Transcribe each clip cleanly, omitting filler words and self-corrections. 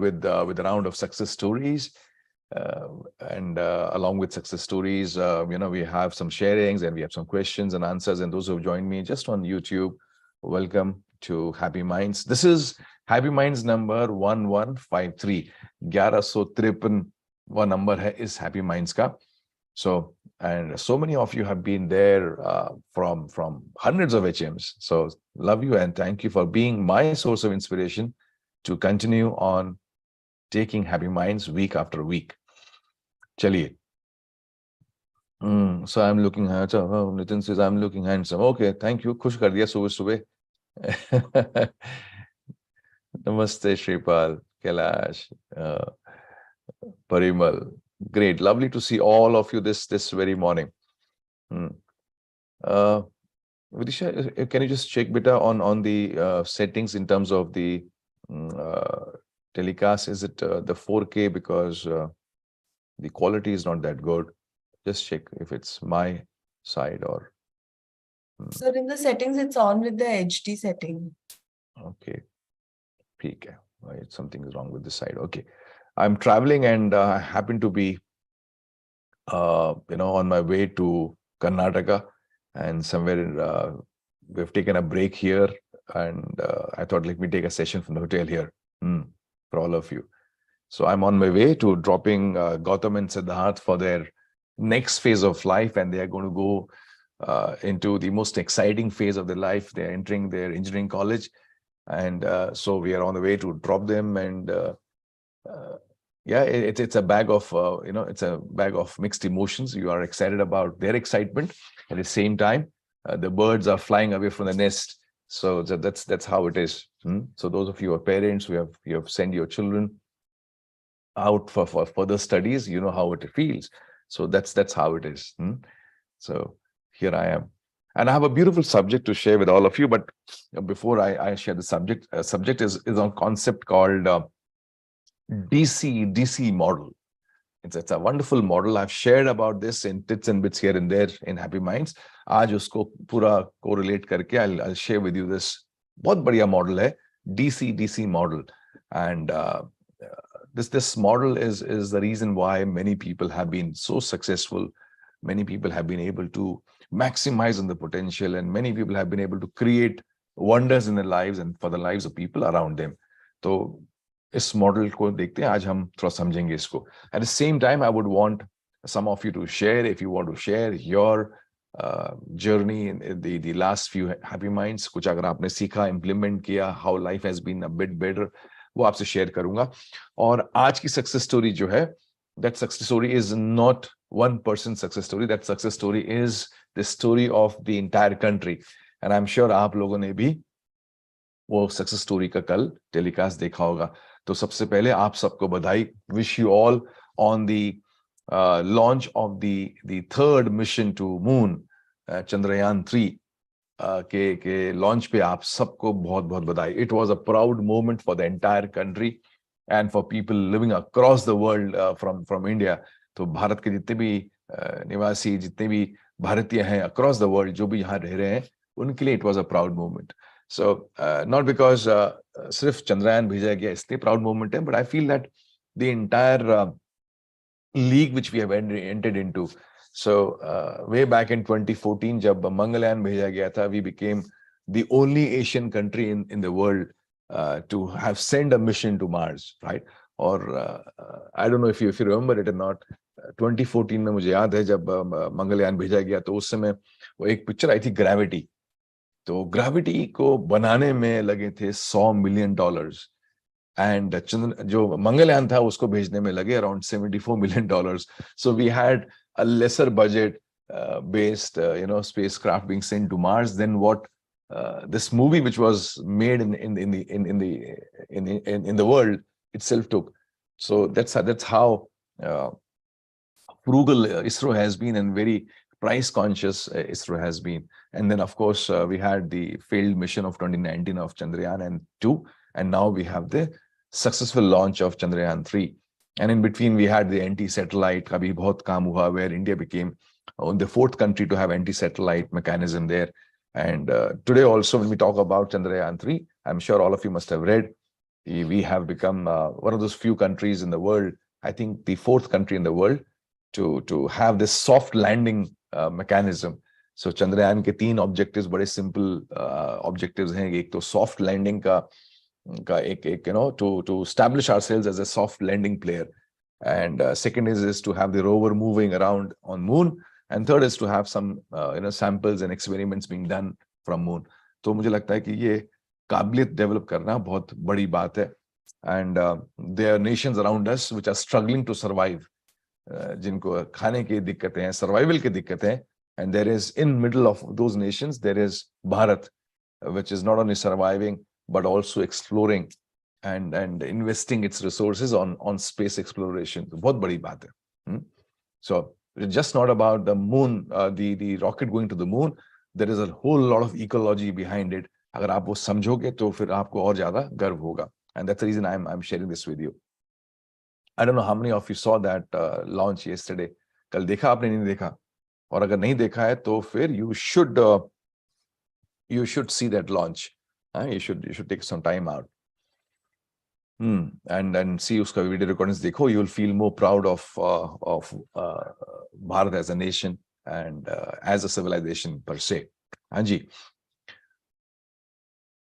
with a round of success stories. And along with success stories, we have some sharings and we have some questions and answers. And those who have joined me just on YouTube, welcome to Happy Minds. This is Happy Minds number 1153. 1153 number is Happy Minds ka. So, and so many of you have been there from hundreds of HMs. So love you and thank you for being my source of inspiration to continue on taking Happy Minds week after week. Chaliye. So I'm looking handsome. Oh, Nitin says I'm looking handsome. Okay, thank you. Khush kar diya subah subah. Namaste, Shripal, Kailash, Parimal. Great, lovely to see all of you this very morning. Vidisha, can you just check beta on the settings in terms of the telecast? Is it the 4K? Because the quality is not that good. Just check if it's my side or. So in the settings, it's on with the HD setting. Okay. Peak. Something is wrong with this side. Okay. I'm traveling and I happen to be, on my way to Karnataka, and somewhere we've taken a break here, and I thought let me take a session from the hotel here for all of you. So I'm on my way to dropping Gautam and Siddharth for their next phase of life, and they are going to go into the most exciting phase of their life. They're entering their engineering college, and so we are on the way to drop them. And yeah, it's a bag of it's a bag of mixed emotions. You are excited about their excitement. At the same time, the birds are flying away from the nest. So that's how it is. So those of you who are parents, you have sent your children out for further studies, you know how it feels. So that's how it is. So here I am, and I have a beautiful subject to share with all of you. But before I share the subject, is on concept called DCDC model. It's a wonderful model. I've shared about this in bits and bits here and there in Happy Minds. Aaj usko pura correlate karke I'll share with you this bahut badhiya model hai, DCDC model. And this model is the reason why many people have been so successful. Many people have been able to maximize on the potential, and many people have been able to create wonders in their lives and for the lives of people around them. So इस model को देखते हैं, आज हम थोड़ा समझेंगे इसको. At the same time, I would want some of you to share, if you want to share your journey in the last few Happy Minds. कुछ अगर आपने सीखा, implement किया, how life has been a bit better, वो आपसे share करूंगा. और आज की success story जो है, that success story is not one person's success story. That success story is the story of the entire country. And I'm sure आप लोगों ने भी वो success story का कल telecast देखा होगा. तो सबसे पहले आप सबको बधाई. Wish you all on the launch of the third mission to moon, Chandrayaan 3 के launch पे आप सबको बहुत बहुत बधाई. It was a proud moment for the entire country and for people living across the world from India. तो भारत के जितने भी निवासी, जितने भी भारतीय हैं across the world, जो भी यहाँ रह रहे हैं, उनके लिए it was a proud moment. So not because सिर्फ चंद्रयान भेजा गया इसलिए proud moment है, but I feel that the entire league which we have entered into. So way back in 2014, जब मंगलयान भेजा गया था, we became the only Asian country in the world to have sent a mission to Mars, right? Or I don't know if you remember it or not. 2014 में मुझे याद है जब मंगलयान भेजा गया, तो उस समय वो एक पिक्चर आई थी ग्रेविटी. तो ग्रेविटी को बनाने में लगे थे $100 million, एंड जो मंगलयान था उसको भेजने में लगे around $74 million. So we had a lesser budget based spacecraft being sent to Mars than what this movie which was made in the world itself took. So that's how frugal ISRO has been, and very price conscious ISRO has been. And then of course we had the failed mission of 2019 of Chandrayaan 2, and now we have the successful launch of Chandrayaan 3. And in between we had the anti-satellite का भी बहुत काम हुआ, where India became the fourth country to have anti-satellite mechanism there. And today also when we talk about Chandrayaan 3, I'm sure all of you must have read We have become one of those few countries in the world, I think the fourth country in the world, to have this soft landing mechanism. So Chandrayaan के 3 objectives बड़े simple objectives हैं. एक तो soft landing का एक to establish ourselves as a soft landing player, and second is to have the rover moving around on moon, and third is to have some samples and experiments being done from moon. तो मुझे लगता है कि ये काबिलियत develop करना बहुत बड़ी बात है. And there are nations around us which are struggling to survive, जिनको खाने की दिक्कतें हैं, सर्वाइवल की दिक्कतें हैं, and there is in middle of those nations there is Bharat, which is not only surviving but also exploring and investing its resources on space exploration. तो बहुत बड़ी बात है. So it's just not about the moon, the rocket going to the moon. There is a whole lot of ecology behind it. अगर आप वो समझोगे तो फिर आपको और ज्यादा गर्व होगा. And that's the reason I'm sharing this with you. I don't know how many of you saw that launch yesterday. कल देखा आपने, नहीं देखा? और अगर नहीं देखा है तो फिर you should see that launch. You should take some time out. And see उसका video recordings देखो. You will feel more proud of Bharat as a nation and as a civilization per se. हाँ जी.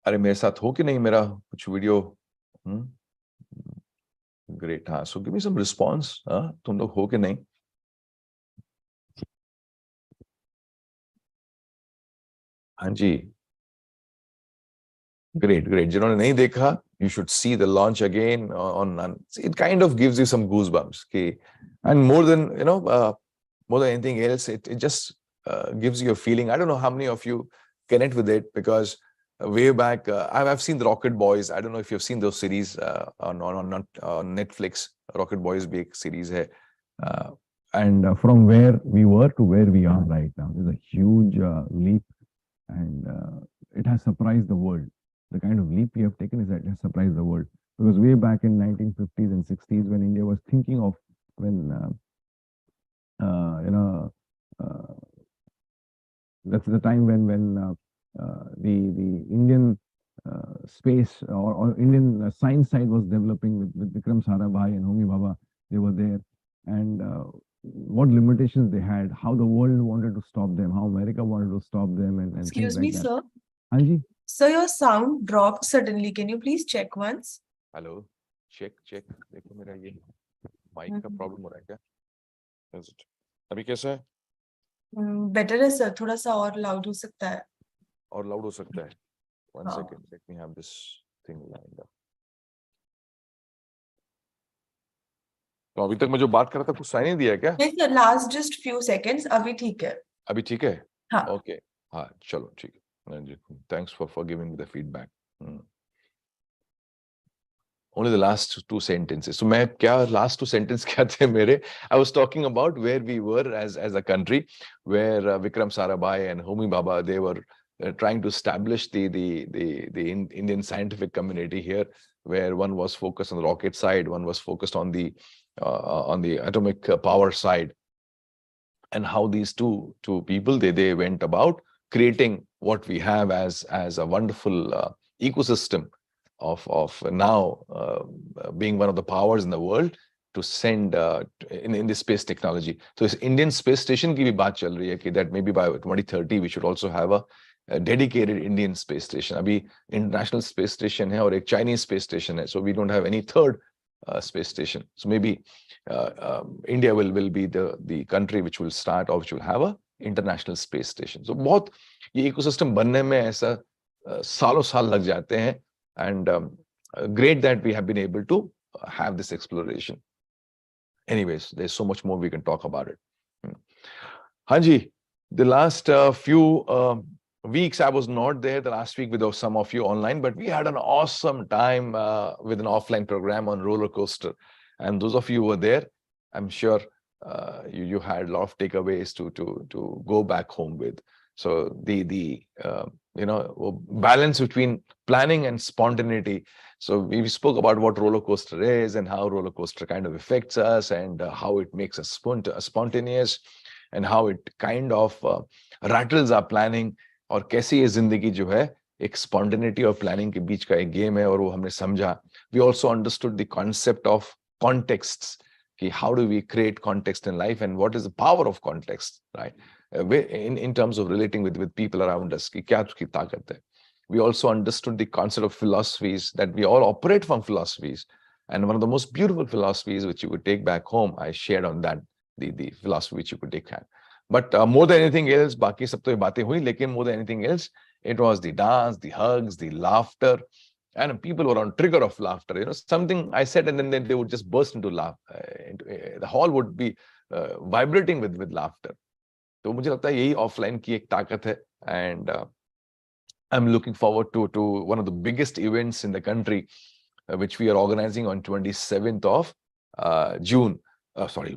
अरे मेरे साथ हो कि नहीं मेरा कुछ वीडियो? Great. हाँ, so give me some response. तुम लोग हो कि नहीं? हाँ जी. Great. जिन्होंने नहीं देखा, you should see the launch again on it kind of gives you some goosebumps. Okay? And more than more than anything else, it just gives you a feeling. I don't know how many of you connect with it, because way back I've seen the Rocket Boys. I don't know if you've seen those series on Netflix. Rocket Boys big series hai. And from where we were to where we are right now, there's a huge leap, and it has surprised the world. The kind of leap we have taken is that it has surprised the world. Because way back in 1950s and 60s, when India was thinking of that's the time when the Indian space or Indian science side was developing with Vikram Sarabhai and Homi Bhabha. They were there, and what limitations they had, how the world wanted to stop them, how America wanted to stop them, and Excuse things like me, that. sir. Anji? Sir, your sound dropped suddenly. Can you please check once? Hello, check. देखो मेरा ये mic का problem हो रहा है क्या? Is it? अभी कैसा है? Better है sir. थोड़ा सा और loud हो सकता है. और loud हो सकता है. One हाँ. second, let me have this thing lined up. तो अभी तक मैं जो बात कर रहा था कुछ साइन नहीं दिया क्या? नहीं sir, last just few seconds. अभी ठीक है. अभी ठीक है? हाँ. Okay. हाँ, चलो ठीक है. Thanks for giving me the feedback. Only the last 2 sentences. So मैं क्या last 2 sentences क्या थे मेरे? I was talking about where we were as a country, where Vikram Sarabhai and Homi Bhabha, they were trying to establish the Indian scientific community here, where one was focused on the rocket side, one was focused on the atomic power side, and how these two people they went about creating what we have as a wonderful ecosystem of now being one of the powers in the world to send in the space technology. So this Indian space station की भी बात चल रही है कि that maybe by 2030 we should also have a dedicated Indian space station. अभी international space station है और एक Chinese space station है, so we don't have any third space station. So maybe India will be the country which will start or which will have a international space station. So बहुत ये ecosystem बनने में ऐसा सालों साल लग जाते हैं, and great that we have been able to have this exploration. Anyways, there's so much more we can talk about it. Hanji, the last few weeks I was not there. The last week with some of you online, but we had an awesome time with an offline program on roller coaster. And those of you who were there, I'm sure you had a lot of takeaways to go back home with. So the balance between planning and spontaneity. So we spoke about what roller coaster is and how roller coaster kind of affects us, and how it makes us spontaneous, and how it kind of rattles our planning, और कैसी ये जिंदगी जो है एक spontaneity और planning के बीच का एक game है और वो हमने समझा. We also understood the concept of contexts, कि how do we create context in life and what is the power of context, right? In terms of relating with people around us, कि क्या उसकी ताकत है. We also understood the concept of philosophies, that we all operate from philosophies. And one of the most beautiful philosophies which you could take back home, I shared on that, the philosophy which you could take back. But more than anything else, बाकी सब तो ये बातें हुई, लेकिन more than anything else, it was the dance, the hugs, the laughter, and people were on trigger of laughter. You know, something I said, and then they would just burst into laugh. The hall would be vibrating with laughter. तो मुझे लगता है यही offline की एक ताकत है. And I'm looking forward to one of the biggest events in the country, which we are organizing on 27th of June.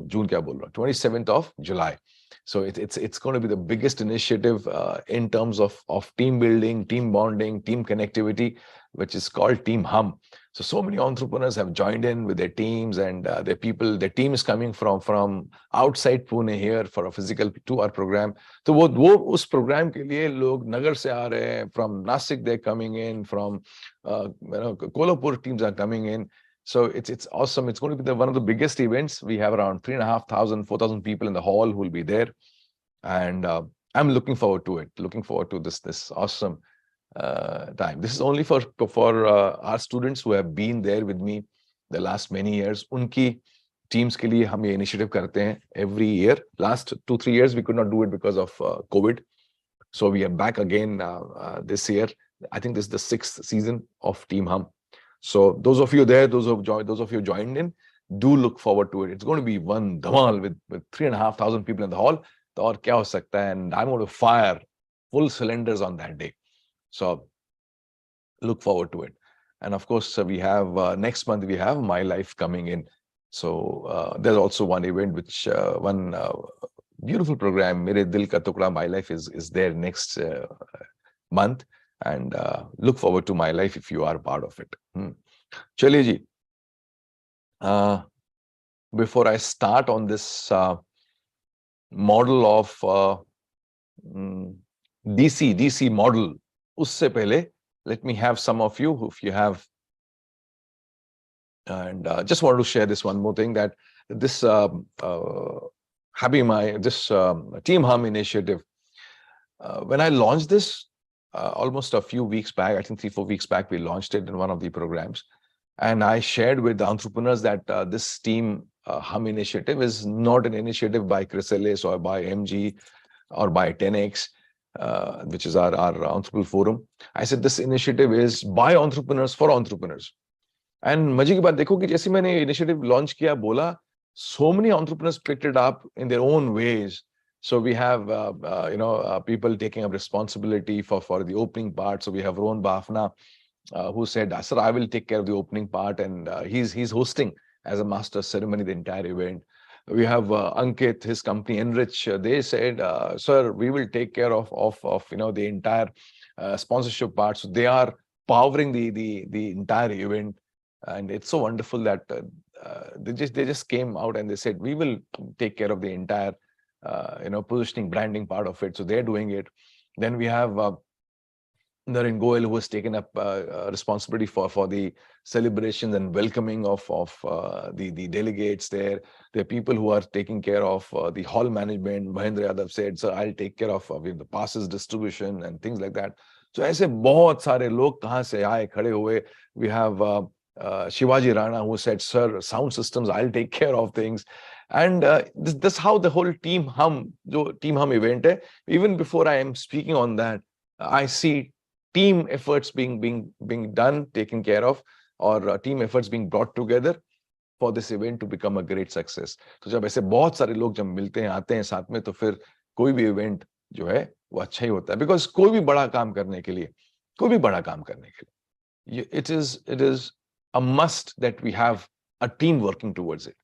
June क्या बोल रहा हूँ? 27th of July. So it's going to be the biggest initiative in terms of team building, team bonding, team connectivity, which is called Team Hum. So many entrepreneurs have joined in with their teams, and their team is coming from outside Pune here for a physical 2-hour program. तो वो उस program के लिए लोग नगर से आ रहे हैं, from Nasik they're coming in, from Kolhapur teams are coming in. So it's awesome. It's going to be one of the biggest events. We have around 3,500, 4,000 people in the hall who will be there, and I'm looking forward to it. Looking forward to this awesome time. This is only for our students who have been there with me the last many years. उनकी teams के लिए हम ये initiative करते हैं every year. Last 2-3 years we could not do it because of COVID. So we are back again this year. I think this is the 6th season of Team Hum. So those of you there, those of you joined in, do look forward to it. It's going to be one dhamal with 3,500 people in the hall. तो और क्या हो सकता है? And I'm going to fire full cylinders on that day. So look forward to it. And of course, we have next month we have My Life coming in. So there's also one event which one beautiful program, Mere Dil Ka Tukda, My Life is there next month. And look forward to My Life if you are part of it. Chaliye ji, before I start on this model of DC model, usse pehle, let me have some of you, if you have, and just want to share this one more thing, that this Team Hum initiative, when I launched this almost a few weeks back, I think 3-4 weeks back, we launched it in one of the programs, and I shared with the entrepreneurs that this Team Hum initiative is not an initiative by Chrysalis or by MG or by 10X, which is our entrepreneurial forum. I said this initiative is by entrepreneurs for entrepreneurs. And मजे की बात देखो कि जैसे मैंने initiative launch किया, बोला, so many entrepreneurs picked it up in their own ways. So we have people taking up responsibility for the opening part. So we have Rohan Bafna, who said, "Sir, I will take care of the opening part," and he's hosting as a master ceremony the entire event. We have Ankit, his company Enrich. They said, "Sir, we will take care of the entire sponsorship part." So they are powering the entire event, and it's so wonderful that they just came out and they said, "We will take care of the entire positioning, branding part of it." So they're doing it. Then we have Naren Goel, who has taken up responsibility for the celebrations and welcoming of the delegates there. There are people who are taking care of the hall management. Mahendra Yadav said, "Sir, I'll take care of the passes distribution and things like that." So ऐसे बहुत सारे लोग कहाँ से आए, खड़े हुए. We have Shivaji Rana, who said, "Sir, sound systems, I'll take care of things." And this how the whole Team Hum, जो Team Hum event है, even before I am speaking on that, I see team efforts being done, taken care of, or team efforts being brought together for this event to become a great success. तो जब ऐसे बहुत सारे लोग जब मिलते हैं, आते हैं साथ में, तो फिर कोई भी event जो है वो अच्छा ही होता है. Because कोई भी बड़ा काम करने के लिए, it is a must that we have a team working towards it.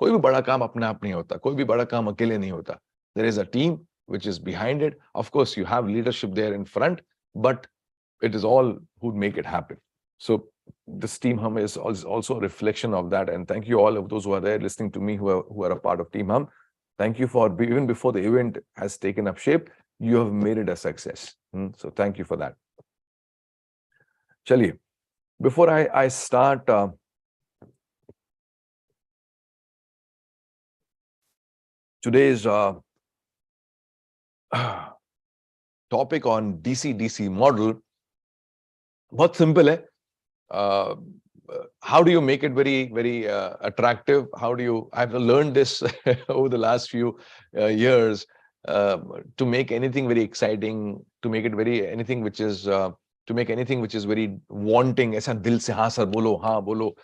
कोई भी बड़ा काम अपने आप नहीं होता, कोई भी बड़ा काम अकेले नहीं होता. There is a team which is behind it. Of course, you have leadership there in front, but it is all who make it happen. So this Team Hum is also a reflection of that. And thank you all of those who are there listening to me, who are a part of Team Hum. Thank you for, even before the event has taken up shape, you have made it a success. So thank you for that. चलिए, before I start today's topic on DCDC model, बहुत simple है. Uh, how do you make it very attractive? How do you? I've learned this over the last few years to make anything very exciting, to make it anything which is to make anything which is very wanting. ऐसा दिल से हाँ sir बोलो, हाँ बोलो,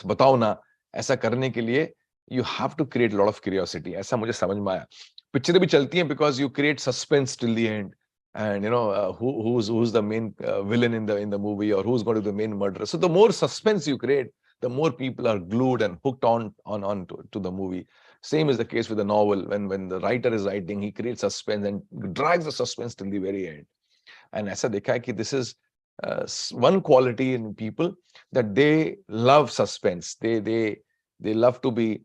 बताओ ना. ऐसा करने के लिए you have to create a lot of curiosity. ऐसा मुझे समझ में आया. पिक्चरें भी चलती हैं because you create suspense till the end. And you know who's the main villain in the movie, or who's going to be the main murderer. So the more suspense you create, the more people are glued and hooked on to the movie. Same is the case with the novel. When the writer is writing, he creates suspense and drags the suspense till the very end. And aisa dekha hai ki this is one quality in people, that they love suspense. They love to be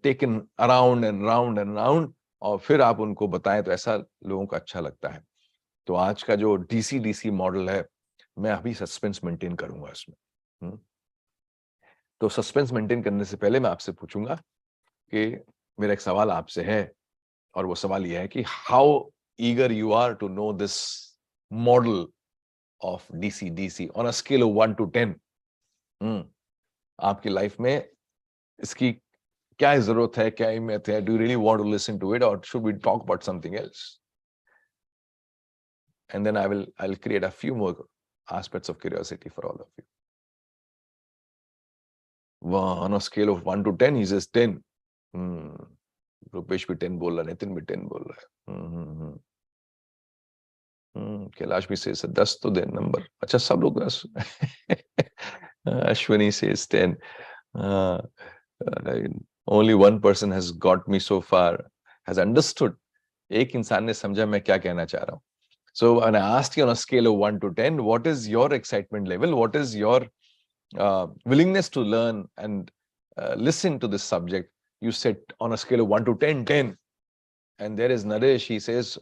taken around and round and round, और फिर आप उनको बताएं तो ऐसा लोगों को अच्छा लगता है. तो आज का जो डीसीडीसी मॉडल है, मैं अभी सस्पेंस मेंटेन करूंगा इसमें. तो सस्पेंस मेंटेन करने से पहले मैं आपसे पूछूंगा कि मेरा एक सवाल आपसे है, और वो सवाल ये है कि how eager you are to know this model of DCDC on a scale of 1 to 10. आपकी लाइफ में इसकी क्या जरूरत है, क्या अहमियत है? Do you really want to listen to it, और should we talk about something else? And then I'll create a few more aspects of curiosity for all of you. Well, on a scale of 1 to 10, he says 10. Rupesh bhi 10 बोल रहा है, नितिन भी 10 बोल रहा है. कैलाश भी says 10 तो दे number. अच्छा, सब लोग 10. Ashwini says 10. Only one person has got me so far, has understood. एक इंसान ने समझा मैं क्या कहना चाह रहा हूँ. So when I asked you on a scale of 1 to 10, what is your excitement level? What is your willingness to learn and listen to this subject? You said on a scale of 1 to 10, 10. And there is Naresh, he says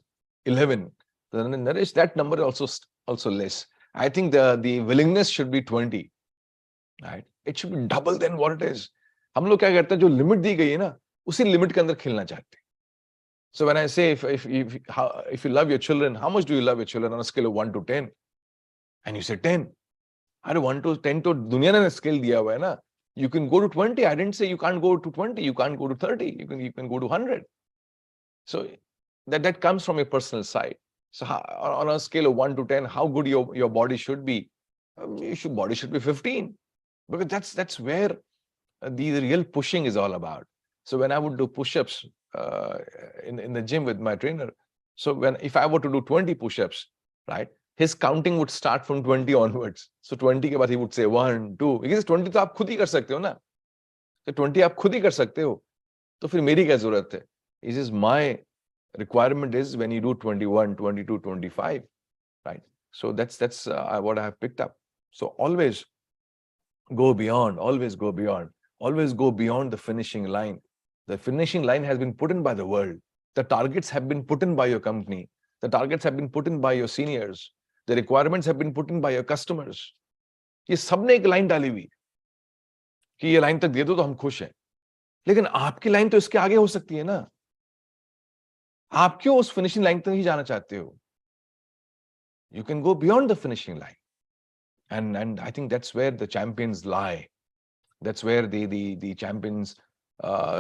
11. So Naresh, that number is also less. I think the willingness should be 20. Right? It should be double than what it is. हम लोग क्या करते हैं, जो limit दी गई है ना, उसी लिमिट के अंदर खेलना चाहते हैं. So when I say if you love your children, how much do you love your children on a scale of 1 to 10? And you say 10. अरे 1 to 10 तो दुनिया ने स्केल दिया हुआ है ना. You can go to 20. I didn't say you can't go to 20. You can't go to 30. You can go to 100. So that comes from your personal side. So on a scale of 1 to 10, how good your body should be? Your body should be 15, because that's where the real pushing is all about. So when I would do push-ups in the gym with my trainer, so if I were to do 20 push-ups, right, his counting would start from 20 onwards. So 20 के बाद he would say 1, 2. Because 20 तो आप खुद ही कर सकते हो ना. तो 20 आप खुद ही कर सकते हो. तो फिर मेरी क्या जरूरत है? It is my requirement is when you do 21, 22, 25, right? So that's what I have picked up. So always go beyond. Always go beyond. Always go beyond the finishing line. The finishing line has been put in by the world. The targets have been put in by your company. The targets have been put in by your seniors. The requirements have been put in by your customers. ये सबने एक line डाली हुई कि ये line तक दे दो तो हम खुश हैं. लेकिन आपकी लाइन तो इसके आगे हो सकती है ना. आप क्यों उस फिनिशिंग लाइन तक ही जाना चाहते हो? You can go beyond the finishing line. And I think that's where the champions lie. That's where the champions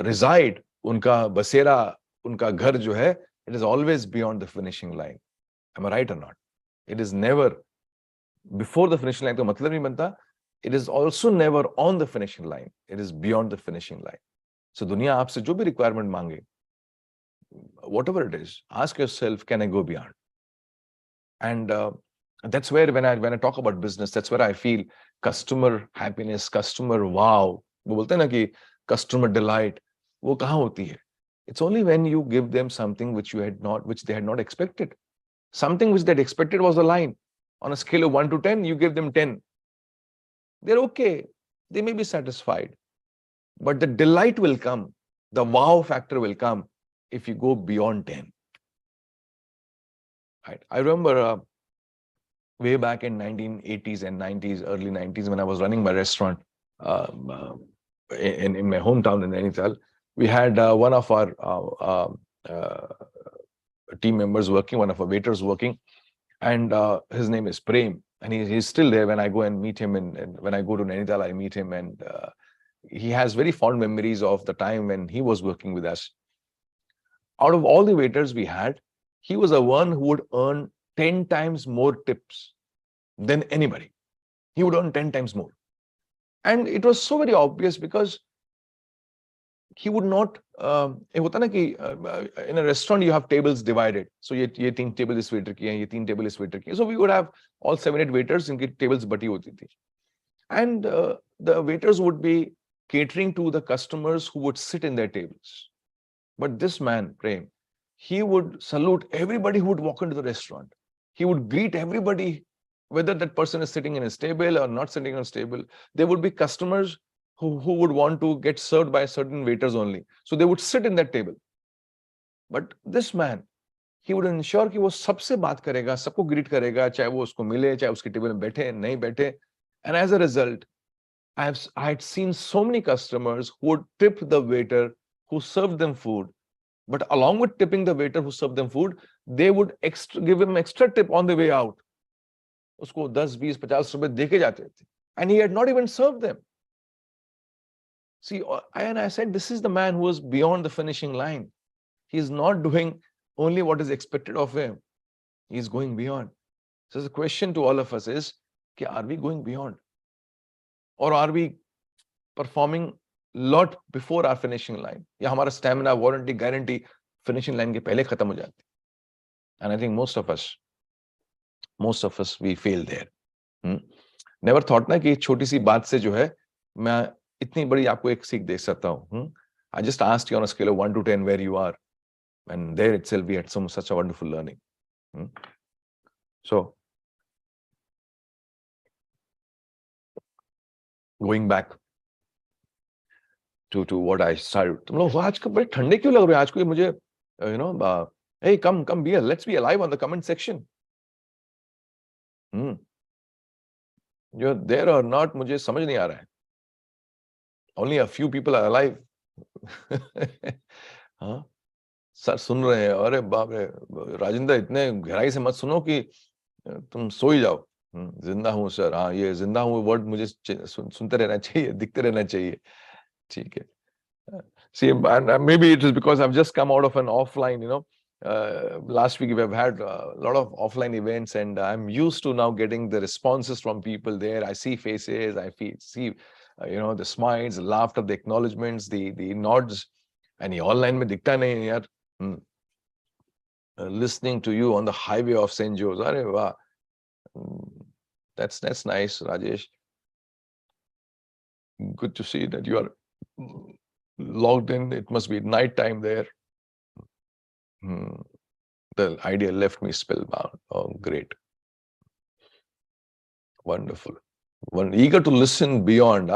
reside. उनका बसेरा, उनका घर जो है, it is always beyond the finishing line. Am I right or not? It is never before the finishing line. तो मतलब नहीं बनता. It is also never on the finishing line. It is beyond the finishing line. So दुनिया आपसे जो भी requirement मांगे, whatever it is, ask yourself, can I go beyond? And that's where when I talk about business, that's where I feel customer happiness, customer wow. वो बोलते हैं ना कि customer delight, वो कहाँ होती है? It's only when you give them something which they had not expected. Something which they had expected was a line. On a scale of 1 to 10, you give them 10. They're okay. They may be satisfied. But the delight will come. The wow factor will come if you go beyond 10. Right? I remember way back in 1980s and 90s, early 90s, when I was running my restaurant in my hometown in Nainital, we had one of our team members working, one of our waiters working, and his name is Prem, and he's still there. When I go and meet him, and when I go to Nainital, I meet him, and he has very fond memories of the time when he was working with us. Out of all the waiters we had, he was the one who would earn 10 times more tips than anybody. He would earn 10 times more. And it was so very obvious because he would not, in a restaurant you have tables divided. So ye 3 table is waiter ki hai, ye 3 table is waiter ki hai. So we would have all 7-8 waiters, inki tables bati hoti thi. And the waiters would be catering to the customers who would sit in their tables. But this man, Prem, he would salute everybody who would walk into the restaurant. He would greet everybody, whether that person is sitting in his table or not sitting on his table. There would be customers who would want to get served by certain waiters only. So they would sit in that table. But this man, he would ensure कि वो सबसे बात करेगा, सबको greet करेगा, चाहे वो उसको मिले, चाहे उसके टेबल में बैठे, नहीं बैठे. And as a result, I had seen so many customers who would tip the waiter who served them food, but along with tipping the waiter who served them food, they would give him extra tip on the way out. उसको 10, 20, 50 रुपए देके जाते थे. And he had not even served them. See, and I said, this is the man who is beyond the finishing line. He is not doing only what is expected of him. He is going beyond. So the question to all of us is, are we going beyond? Or are we performing lot before our finishing line? या हमारा stamina, warranty, guarantee finishing line के पहले खत्म हो जाती. And I think most of us we fail there. Never thought ना कि एक छोटी सी बात से जो है मैं इतनी बड़ी आपको एक सीख दे सकता हूँ. I just asked you on a scale of 1 to 10 where you are, and there itself we had such a wonderful learning. So going back to what I started. तुम लोग आज कब बड़े ठंडे क्यों लग रहे हो? आज कोई मुझे hey, come beer, let's be alive on the comment section. You're there or not, मुझे समझ नहीं आ रहा है. Only a few people are alive. हाँ, सर सुन रहे हैं. अरे बाप रे, राजेंद्र इतने गहराई से मत सुनो कि तुम सो ही जाओ. जिंदा हूँ सर. हाँ, ये जिंदा हूँ वर्ड मुझे सुनते रहना चाहिए, दिखते रहना चाहिए. ठीक है. See, and maybe it is because I've just come out of an offline, last week we've had a lot of offline events, and I'm used to now getting the responses from people there. I see faces, I see, the smiles, the laughter, the acknowledgements, the nods, and ये online में दिखता नहीं है यार. Listening to you on the highway of St. Joe's. अरे वाह. That's nice, Rajesh. Good to see that you are logged in. It must be night time there. The idea left me spellbound. Oh, great. Wonderful. Eager to listen beyond.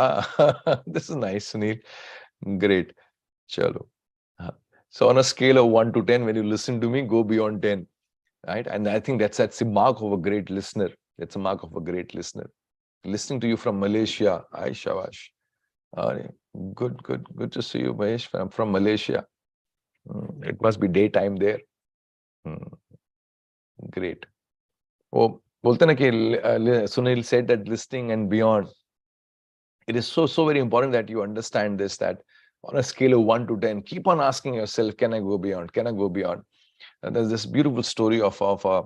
This is nice, Sunil. Great. Chalo. So on a scale of 1 to 10, when you listen to me, go beyond 10. Right? And I think that's the mark of a great listener. That's a mark of a great listener. Listening to you from Malaysia. Ay, shabash. Good to see you, Mahesh, from Malaysia. It must be daytime there. Great. Oh, bolte na ki Sunil said that listening and beyond. It is so very important that you understand this, that on a scale of 1 to 10, keep on asking yourself, can I go beyond? Can I go beyond? And there's this beautiful story of a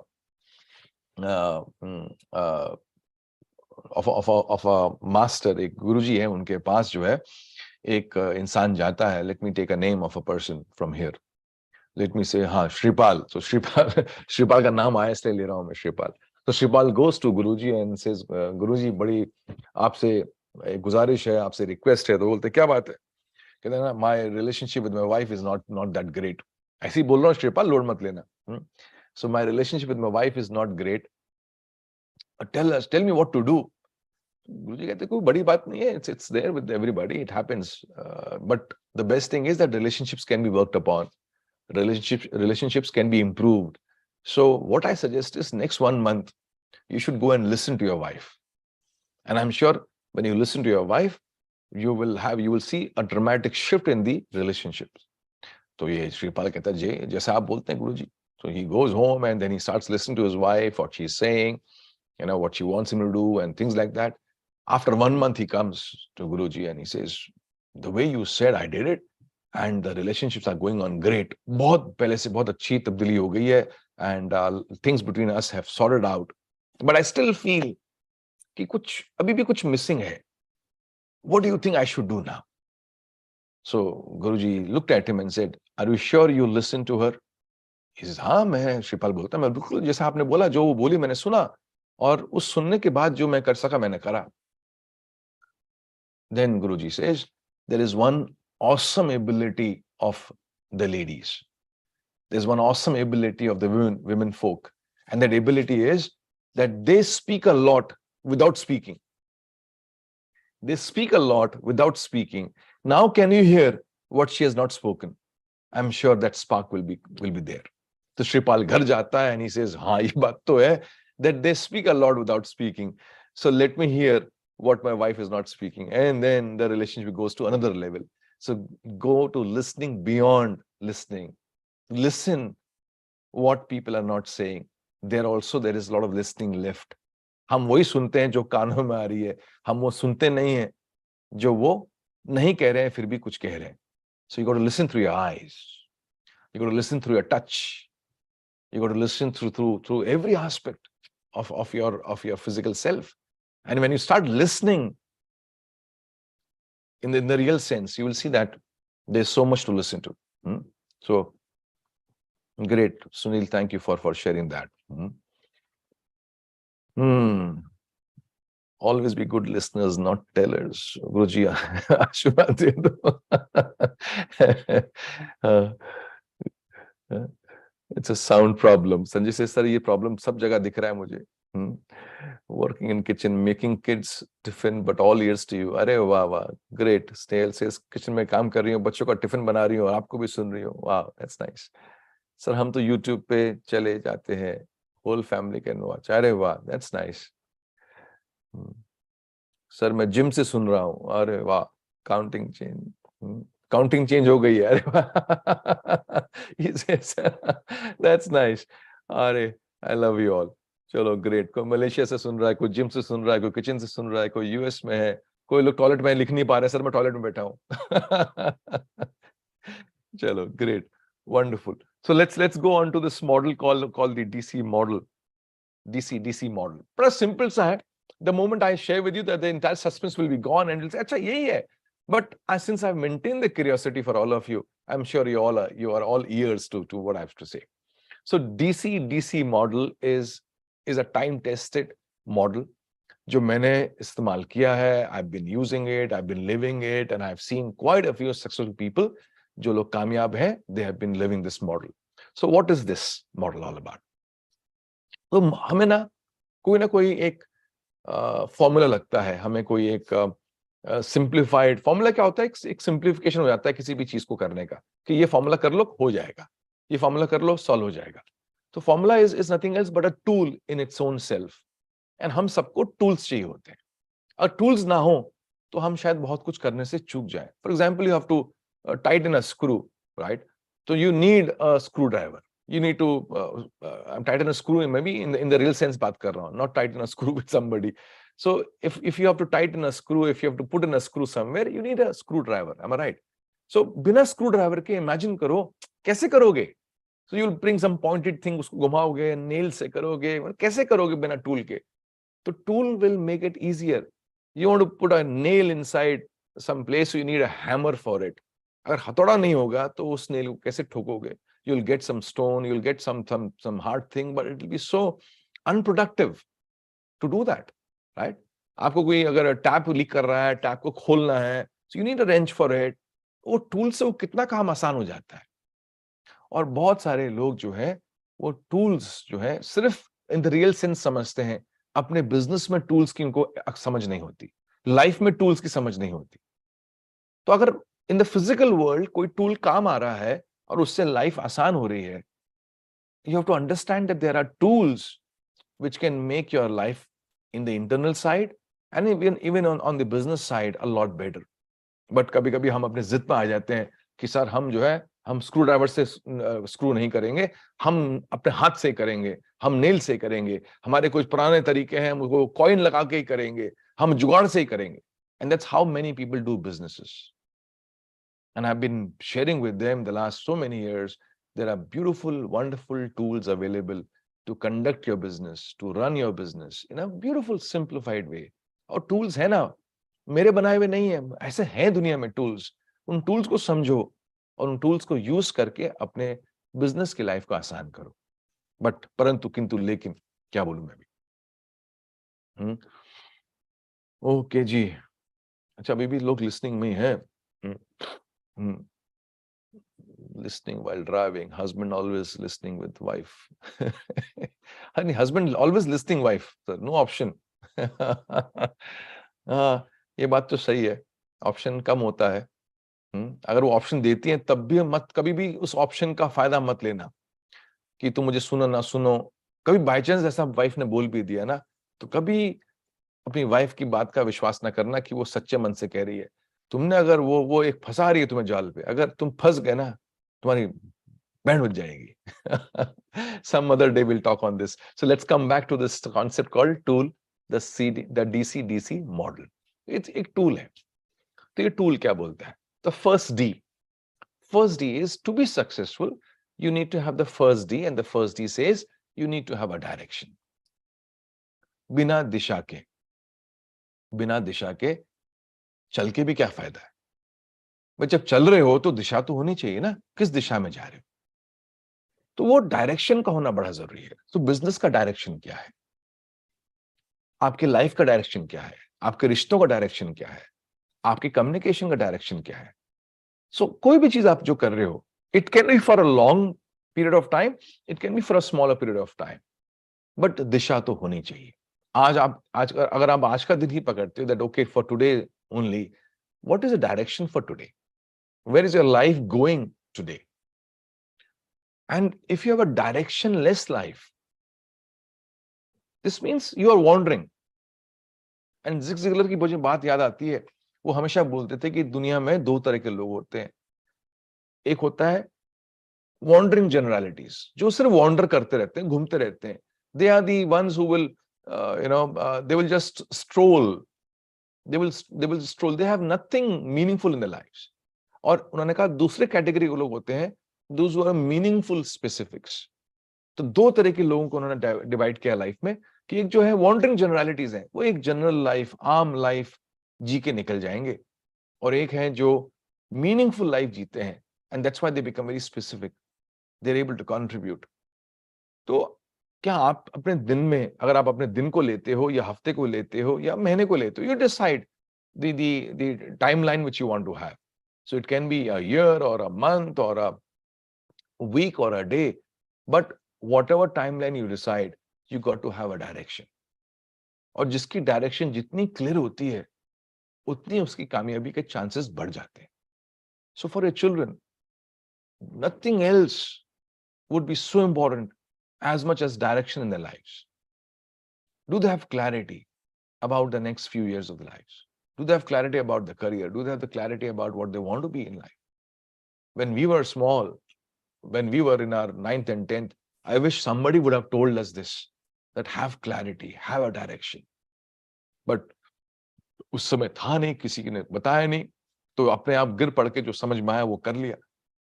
master, एक गुरुजी है, उनके पास जो है एक इंसान जाता है. Let me take a name of a person from here. Let me say, हाँ, Shripal. So Shripal का नाम आया इसलिए ले रहा हूँ मैं, Shripal. So Shripal goes to Guruji and says, Guruji, बड़ी आपसे एक गुजारिश है, आपसे रिक्वेस्ट है. तो बोलते क्या बात है? कहते हैं ना, my relationship with my wife is not that great. ऐसे ही बोल रहा हूँ, Shripal, लोड मत लेना. So my relationship with my wife is not great. Tell me what to do. Guruji कहते कोई बड़ी बात नहीं है. It's there with everybody. It happens. But the best thing is that relationships can be worked upon. Relationships can be improved. So what I suggest is next 1 month, You should go and listen to your wife. And I'm sure when you listen to your wife, you will see a dramatic shift in the relationships. तो ये श्रीपाल कहता है जैसे आप बोलते हैं गुरुजी. So he goes home and then he starts listening to his wife, what she's saying, what she wants him to do and things like that. After 1 month, he comes to Guruji and he says, the way you said, I did it and the relationships are going on great. बहुत पहले से बहुत अच्छी तब्दीली हो गई है and things between us have sorted out. But I still feel कि कुछ अभी भी कुछ missing है. What do you think I should do now? So Guruji looked at him and said, are you sure you listen to her? He says, हाँ, मैं श्रीपाल बोलता मैं बिल्कुल जैसा आपने बोला जो वो बोली मैंने सुना और उस सुनने के बाद जो मैं कर सका मैंने करा. Then Guruji says, there is one awesome ability of the ladies. There's one awesome ability of the women folk. And that ability is that they speak a lot without speaking. They speak a lot without speaking. Now can you hear what she has not spoken? I'm sure that spark will be there. So Shripal घर जाता है and he says, हाँ ये बात तो है that they speak a lot without speaking. So let me hear what my wife is not speaking. And then the relationship goes to another level. So go to listening beyond listening. Listen what people are not saying. There is a lot of listening left. हम वही सुनते हैं जो कानों में आ रही है. हम वो सुनते नहीं हैं जो वो नहीं कह रहे हैं फिर भी कुछ कह रहे हैं. So you got to listen through your eyes. You got to listen through your touch. You got to listen through every aspect of your physical self. And when you start listening in the real sense, you will see that there's so much to listen to. So great, Sunil, thank you for sharing that. Always be good listeners, not tellers. Guruji, आशीर्वाद दे दो. It's a sound problem. Sanjay says, sir, ये problem सब जगह दिख रहा है मुझे. Working in kitchen, making kids tiffin, but all ears to you. अरे वाह वाह, great. Snail says, kitchen में काम कर रही हूँ, बच्चों का टिफिन बना रही हूँ और आपको भी सुन रही हूँ. Wow, that's nice. सर हम तो YouTube पे चले जाते हैं. Whole family can watch. अरे वाह, that's nice. सर मैं जिम से सुन रहा हूँ. अरे वाह, काउंटिंग चेंज हो गई है. अरे वाह. He says, that's nice. अरे, I love you all. चलो ग्रेट. कोई मलेशिया से सुन रहा है, कोई जिम से सुन रहा है, कोई किचन से सुन रहा है, कोई यूएस में है, कोई लोग टॉयलेट में लिख नहीं पा रहे. सर मैं टॉयलेट में बैठा हूँ. चलो great, wonderful. So let's go on to this model called the DC model. DCDC model. बड़ा सिंपल सा है. The moment I share with you that the entire suspense will be gone and you'll say, अच्छा यही है. But since I've maintained the curiosity for all of you, I'm sure you are all ears to what I have to say. So DCDC model is a time-tested model जो मैंने इस्तेमाल किया है. I've been using it, I've been living it, and I've seen quite a few successful people जो लोग कामयाब हैं, they have been living this model. So what is this model all about? तो हमें ना कोई एक फॉर्मूला लगता है, हमें कोई एक सिंप्लीफाइड फॉर्मूला. क्या होता है? एक सिंप्लीफिकेशन हो जाता है किसी भी चीज को करने का कि ये फॉर्मूला कर लो हो जाएगा, ये फॉर्मूला कर लो सॉल्व हो जाएगा. तो formula is nothing else but a tool in its own self. And हम सबको टूल्स चाहिए होते हैं. और टूल्स ना हो तो हम शायद बहुत कुछ करने से चूक जाए. For example, you have to tighten a screw, right? तो you need a screwdriver. You need to tighten a screw, maybe in the real sense बात कर रहा हूँ, not tighten a screw with somebody. So if you have to tighten a screw, if you have to put in a screw somewhere, you need a screwdriver. Am I right? So बिना screwdriver के imagine करो कैसे करोगे? So you'll bring some pointed thing, उसको घुमाओगे, nail से करोगे, कैसे करोगे बिना tool के? तो tool will make it easier. You want to put a nail inside some place, so you need a hammer for it. अगर हथौड़ा नहीं होगा तो उस nail को कैसे ठोकोगे? You'll get some stone, you'll get some hard thing, but it will be so unproductive to do that, right? आपको कोई अगर टैप लीक कर रहा है, टैप को खोलना है, so you need a wrench for it. वो टूल से वो कितना काम आसान हो जाता है. और बहुत सारे लोग जो है वो टूल्स जो है सिर्फ इन द रियल सेंस समझते हैं. अपने बिजनेस में टूल्स की उनको समझ नहीं होती, लाइफ में टूल्स की समझ नहीं होती. तो अगर इन द फिजिकल वर्ल्ड कोई टूल काम आ रहा है और उससे लाइफ आसान हो रही है, you have to understand that there are tools which can make your life in the internal side and even on the business side a lot better. But कभी-कभी हम अपने जिद पे आ जाते हैं कि सर हम जो है हम स्क्रू ड्राइवर से स्क्रू नहीं करेंगे, हम अपने हाथ से करेंगे, हम नेल से करेंगे, हमारे कुछ पुराने तरीके हैं, हम वो कॉइन लगा के ही करेंगे, हम जुगाड़ से ही करेंगे. And that's how many people do businesses. And I've been sharing with them the last so many years. There are beautiful, wonderful tools available to conduct your business, to run your business in a beautiful, simplified way. और tools है ना, मेरे बनाए हुए नहीं है, ऐसे हैं दुनिया में tools. उन tools को समझो और उन tools को use करके अपने business की life को आसान करो. But परंतु किंतु लेकिन क्या बोलूं मैं भी? ओके जी. अच्छा अभी भी लोग listening में हैं. Listening while driving, husband always listening with wife. Honey, husband always listening wife, sir, no option. हाँ, ये बात तो सही है, ऑप्शन कम होता है. अगर वो ऑप्शन देती है तब भी मत, कभी भी उस ऑप्शन का फायदा मत लेना कि तुम मुझे सुनो ना सुनो. कभी बाय चांस ऐसा वाइफ ने बोल भी दिया ना, तो कभी अपनी वाइफ की बात का विश्वास ना करना कि वो सच्चे मन से कह रही है. तुमने अगर वो एक फंसा रही है तुम्हें जाल पे, अगर तुम फंस गए ना, तुम्हारी बैंड बज जाएगी. Some other day we'll talk on this. So let's come back to this concept called tool, the DCDC model. It's एक tool है. तो ये tool क्या बोलता है? The first D. First D is to be successful, you need to have the first D, and the first D says you need to have a direction. बिना दिशा के चल के भी क्या फायदा है? भाई जब चल रहे हो तो दिशा तो होनी चाहिए ना, किस दिशा में जा रहे हो? तो वो डायरेक्शन का होना बड़ा जरूरी है. तो बिजनेस का डायरेक्शन क्या है? आपके लाइफ का डायरेक्शन क्या है? आपके रिश्तों का डायरेक्शन क्या है? आपके कम्युनिकेशन का डायरेक्शन क्या है? सो कोई भी चीज आप जो कर रहे हो, it can be for a long period of time, it can be for a smaller period of time, but दिशा तो होनी चाहिए. आज अगर आप आज का दिन ही पकड़ते हो, that okay for today only, what is the direction for today? Where is your life going today? And if you have a directionless life, this means you are wandering. And Zig Ziglar की मुझे बात याद आती है, वो हमेशा बोलते थे कि दुनिया में दो तरह के लोग होते हैं. एक होता है wandering generalities, जो सिर्फ wander करते रहते हैं, घूमते रहते हैं. They are the ones who will, they will just stroll. They will stroll. They have nothing meaningful in their lives. और उन्होंने कहा दूसरे कैटेगरी के लोग होते हैं, those who are meaningful specifics. तो दो तरह के लोगों को उन्होंने डिवाइड किया लाइफ में, कि एक जो है वॉन्डरिंग जनरलिटीज है, वो एक जनरल लाइफ, आम लाइफ जी के निकल जाएंगे, और एक है जो मीनिंगफुल लाइफ जीते हैं, and that's why they become very specific, they are able to contribute. तो क्या आप अपने दिन में, अगर आप अपने दिन को लेते हो या हफ्ते को लेते हो या महीने को लेते हो, you decide the timeline which you want to have. So it can be a year और अ मंथ और अ week or a day, but whatever timeline you decide, you got to have a direction. और जिसकी direction जितनी clear होती है, उतनी उसकी कामयाबी के चांसेस बढ़ जाते हैं. So for your children, nothing else would be so important as much as direction in their lives. Do they have clarity about the next few years of their lives? Do they have clarity about the career? Do they have the clarity about what they want to be in life? When we were small, when we were in our 9th and 10th, I wish somebody would have told us this, that have clarity, have a direction. But उस समय था नहीं, किसी ने बताया नहीं, तो अपने आप गिर पड़ के जो समझ में आया वो कर लिया.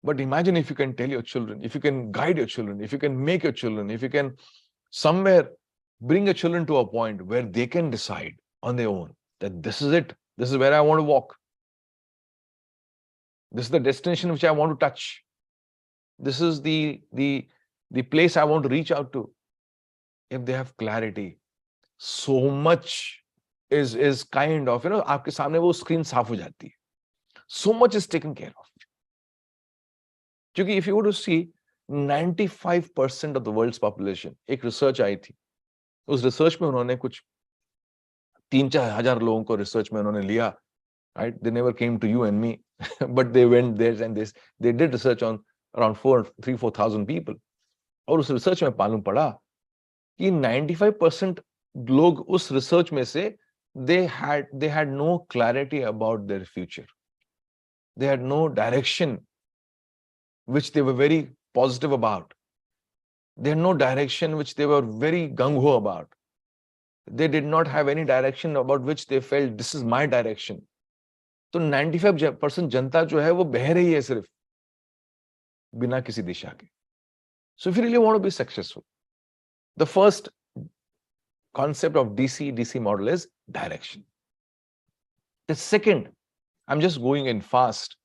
But imagine if you can tell your children, if you can guide your children, if you can make your children, if you can somewhere bring your children to a point where they can decide on their own that this is it, this is where I want to walk, this is the destination which I want to touch, this is the place I want to reach out to. If they have clarity, so much is kind of, आपके सामने वो screen साफ हो जाती है. So much is taken care of. क्योंकि if you were to see 95% of the world's population, एक research आई थी, उस रिसर्च में उन्होंने कुछ 3-4 हजार लोगों को रिसर्च में उन्होंने लिया, right? They never came to you and me, but they went there and they did research on around 3,000-4,000 people. और उस रिसर्च में मालूम पड़ा कि 95% लोग उस रिसर्च में से they had no clarity about their future. They had no direction which they were very positive about. They had no direction which they were very gung-ho about. They did not have any direction about which they felt this is my direction. तो 95% जनता जो है वो बह रही है सिर्फ बिना किसी दिशा के. So if you really want to be successful, the first concept of DCDC model is direction. The second, I'm just going in fast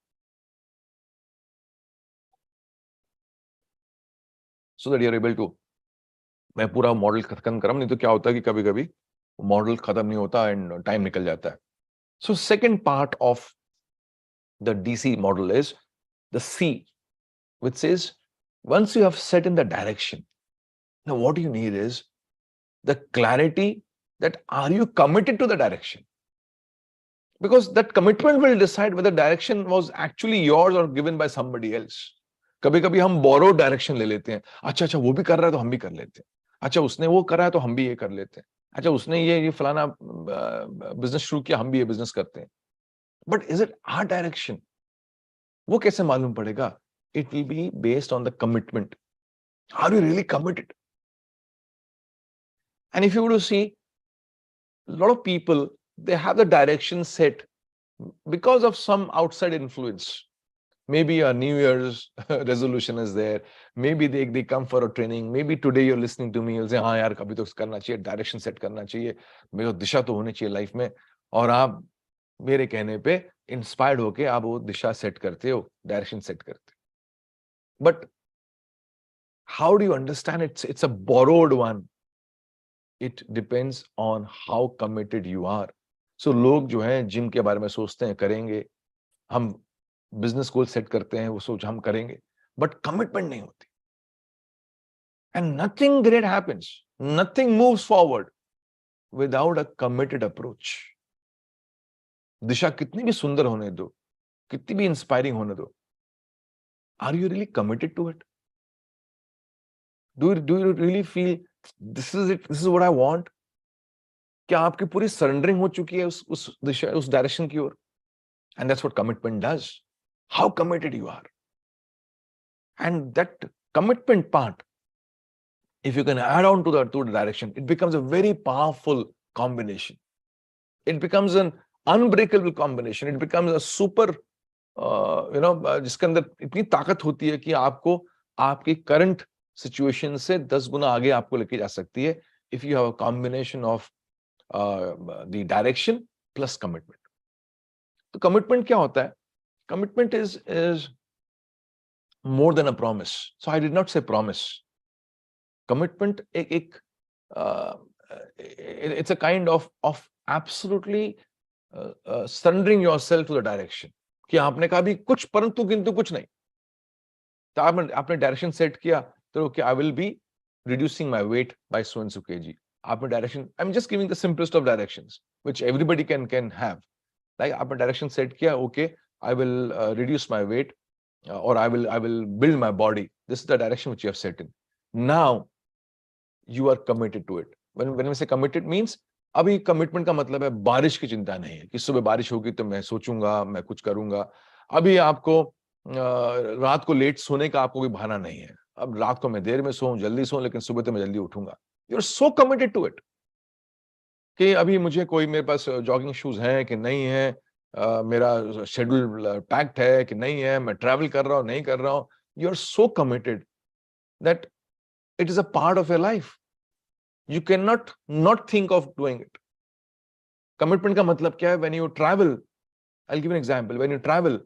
so that you're able to, मैं पूरा मॉडल खत्म कर रहा हूं, नहीं तो क्या होता है कि कभी कभी मॉडल खत्म नहीं होता एंड टाइम निकल जाता है. So second part of the DC model is the C, which says once you have set in the direction, now what you need is the clarity that are you committed to the direction? Because that commitment will decide whether direction was actually yours or given by somebody else. कभी कभी हम borrowed direction ले लेते हैं. अच्छा वो भी कर रहा है तो हम भी कर लेते हैं. अच्छा उसने वो करा है तो हम भी ये कर लेते हैं. अच्छा उसने ये फलाना बिजनेस शुरू किया, हम भी ये बिजनेस करते हैं. But is it our direction? वो कैसे मालूम पड़ेगा? It will be based on the commitment. Are you really committed? And if you were to see, a lot of people, they have the direction set because of some outside influence. Maybe a New Year's resolution is there. Maybe they come for a training. Maybe today you're listening to me. You'll say, हाँ यार कभी तो करना चाहिए, direction set करना चाहिए. मेरे दिशा तो होनी चाहिए लाइफ में. और आप मेरे कहने पे इंस्पायर्ड होके आप वो दिशा सेट करते हो, डायरेक्शन सेट करते हो. But how do you understand it's a borrowed one. It depends on how committed you are. So लोग जो हैं जिम के बारे में सोचते हैं करेंगे, हम बिजनेस गोल सेट करते हैं वो सोच हम करेंगे, बट कमिटमेंट नहीं होती. And nothing great happens, nothing moves forward without a committed approach. दिशा कितनी भी सुंदर होने दो, कितनी भी इंस्पायरिंग होने दो, are you really committed to it? Do you really feel this is it, this is what I want? क्या आपकी पूरी सरेंडरिंग हो चुकी है उस दिशा, उस डायरेक्शन की ओर? And that's what commitment does. How committed you are. And that commitment part, if you can add on to the direction, it becomes a very powerful combination. It becomes an unbreakable combination. It becomes a super जिसके अंदर इतनी ताकत होती है कि आपको आपकी current situation से 10 गुना आगे आपको लेके जा सकती है if you have a combination of the direction plus commitment. तो commitment क्या होता है? Commitment is more than a promise. So I did not say promise. Commitment it's a kind of absolutely surrendering yourself to the direction. कि आपने कहा भी कुछ परंतु किंतु कुछ नहीं. तो आपने डायरेक्शन सेट किया तो कि I will be reducing my weight by so and so kg. आपने direction, I am just giving the simplest of directions which everybody can have. Like आपने डायरेक्शन सेट किया, okay I will reduce my weight और I will build my body. This is the direction which you have set in. Now you are committed to it. When we say committed means, अभी commitment का मतलब है बारिश की चिंता नहीं है कि सुबह बारिश होगी तो मैं सोचूंगा, मैं कुछ करूंगा. अभी आपको रात को लेट सोने का आपको कोई बहाना नहीं है. अब रात को मैं देर में सोऊं, जल्दी सोऊं, लेकिन सुबह तो मैं जल्दी उठूंगा. You are so committed to it कि अभी मुझे कोई, मेरे पास जॉगिंग शूज हैं कि नहीं है, मेरा शेड्यूल पैक्ड है कि नहीं है, मैं ट्रैवल कर रहा हूं नहीं कर रहा हूं. You are so committed that it is a part of your life. You cannot not think of doing it. Commitment का मतलब क्या है? When you travel, I'll give you an example. When you travel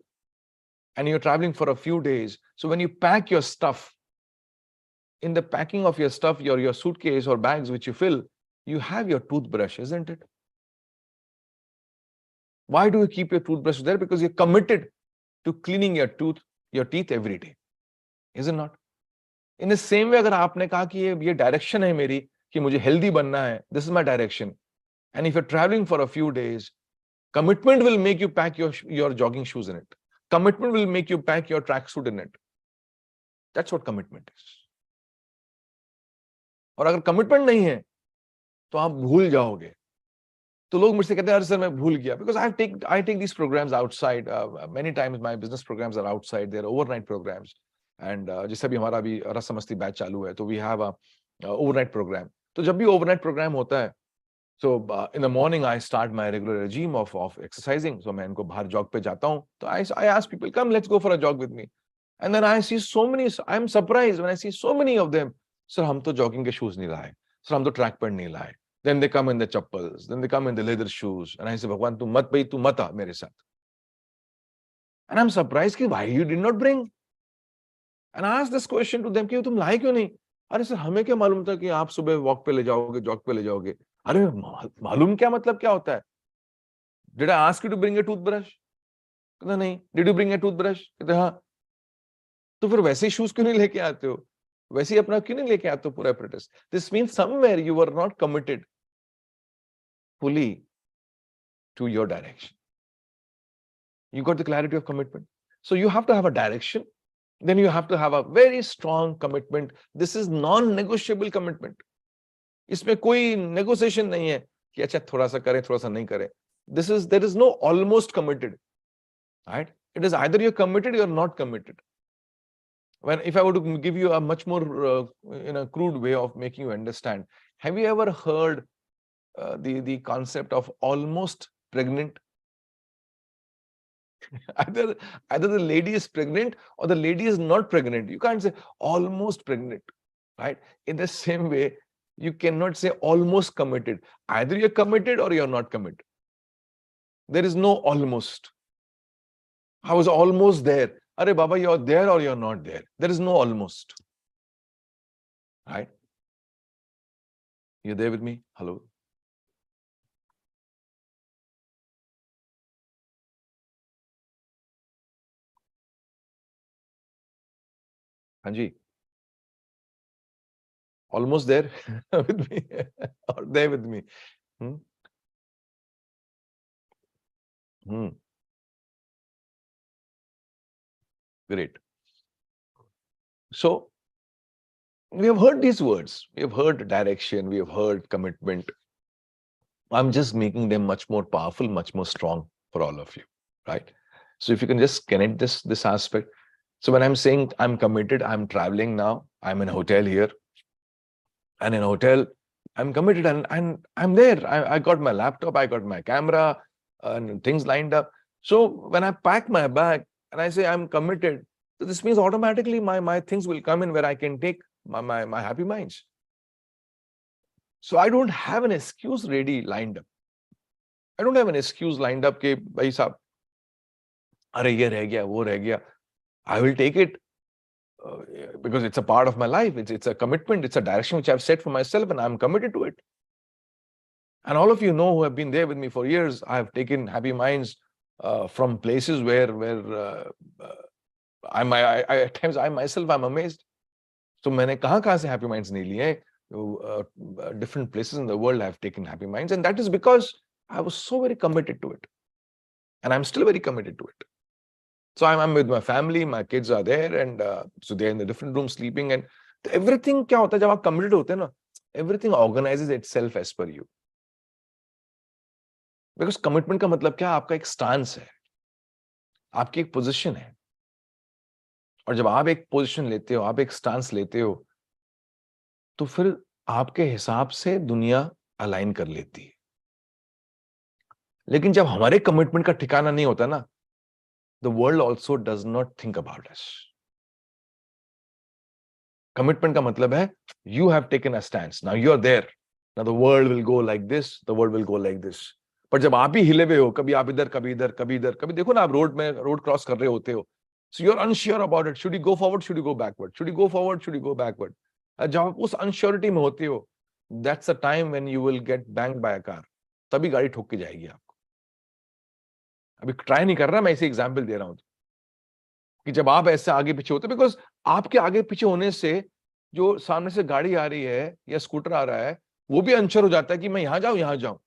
and you're traveling for a few days, so when you pack your stuff, in the packing of your stuff, your suitcase or bags which you fill, you have your toothbrush, isn't it? Why do you keep your toothbrush there? Because you're committed to cleaning your teeth every day, is it not? In the same way अगर आपने कहा कि ये direction है मेरी कि मुझे healthy बनना है, this is my direction, and if you are travelling for a few days, commitment will make you pack your jogging shoes in it. Commitment will make you pack your track suit in it. That's what commitment is. और अगर commitment नहीं है तो आप भूल जाओगे। तो लोग मुझसे कहते हैं अरे सर मैं भूल गया, because I take these programmes outside many times. My business programmes are outside, there overnight programmes. And जैसे अभी हमारा अभी रसमस्ती बैच चालू है, तो we have a overnight programme. तो जब भी ओवरनाइट प्रोग्राम होता है, so in the morning I start my regular regime of exercising. So मैं इनको बाहर जॉग पे जाता हूँ, तो I ask people, come let's go for a jog with me. And then I see so many, I'm surprised when I see so many of them. Sir हम तो jogging के shoes नहीं लाए, sir हम तो track pant नहीं लाए। Then they come in the chappals, then they come in the leather shoes, and I say भगवान तू मत भाई, तू मत आ मेरे साथ। And I'm surprised कि why you did not bring, and I ask this question to them कि तुम लाए क्यों नहीं? अरे सर हमें क्या मालूम था कि आप सुबह वॉक पे ले जाओगे, जॉग पे ले जाओगे। अरे मालूम क्या मतलब क्या होता है? Did I ask you to bring a toothbrush? कहता नहीं। Did you bring a toothbrush? कहते हाँ। तो फिर वैसे ही शूज क्यों नहीं लेके आते हो? वैसे ही अपना क्यों नहीं लेके आते हो पूरा apparatus? This means somewhere you were not committed fully to your direction. You got the clarity of commitment. So you have to have a direction. Then you have to have a very strong commitment. This is non-negotiable commitment. इसमें कोई negotiation नहीं है कि अच्छा थोड़ा सा करें, थोड़ा सा नहीं करें. There is no almost committed. Right? It is either you're committed or you're not committed. If I were to give you a much more in a crude way of making you understand, have you ever heard the concept of almost pregnant? either the lady is pregnant or the lady is not pregnant. You can't say almost pregnant, right? In the same way, you cannot say almost committed. Either you're committed or you're not committed. There is no almost. I was almost there. Arey Baba, you're there or you're not there. There is no almost. Right? You there with me? Hello? Hanji? Almost there with me or there with me? Hmm? Hmm. Great. So, we have heard these words. We have heard direction. We have heard commitment. I'm just making them much more powerful, much more strong for all of you, right? So if you can just connect this aspect. So when I'm saying I'm committed, I'm traveling now. I'm in a hotel here, and in a hotel, I'm committed, and I'm there. I got my laptop, I got my camera, and things lined up. So when I pack my bag and I say I'm committed, so this means automatically my things will come in where I can take my happy minds. So I don't have an excuse ready lined up. I don't have an excuse lined up कि भाई साहब अरे ये रह गया वो रह गया. I will take it because it's a part of my life. It's a commitment. It's a direction which I've set for myself, and I'm committed to it. And all of you know who have been there with me for years, I have taken happy minds from places where at times I myself I'm amazed. So मैंने कहाँ से happy minds नहीं लिए? Different places in the world I have taken happy minds, and that is because I was so very committed to it, and I'm still very committed to it. So I'm with my family, my kids are there, and so they're in the different rooms sleeping, and everything क्या होता है जब आप committed होते हैं ना, everything organizes itself as per you. Because commitment का मतलब क्या? आपका एक stance है, आपकी एक position है, और जब आप एक position लेते हो, आप एक stance लेते हो, तो फिर आपके हिसाब से दुनिया align कर लेती है. लेकिन जब हमारे commitment का ठिकाना नहीं होता ना, the world also does not think about us. Commitment का मतलब है you have taken a stance. Now you are there. Now the world will go like this, the world will go like this. पर जब आप ही हिले हुए हो, कभी आप इधर, कभी इधर, कभी इधर, कभी देखो ना आप रोड क्रॉस कर रहे होते हो. So you're unsure about it. Should you go forward? Should you go backward? Should you go forward? Should you go backward? जब आप उस unsurety में होते हो, that's the time when you will get banged by a car. तभी गाड़ी ठोक के जाएगी आपको. अभी ट्राई नहीं कर रहा, मैं ऐसे एग्जाम्पल दे रहा हूं कि जब आप ऐसे आगे पीछे होते, बिकॉज आपके आगे पीछे होने से जो सामने से गाड़ी आ रही है या स्कूटर आ रहा है, वो भी अनश्योर हो जाता है कि मैं यहां जाऊं.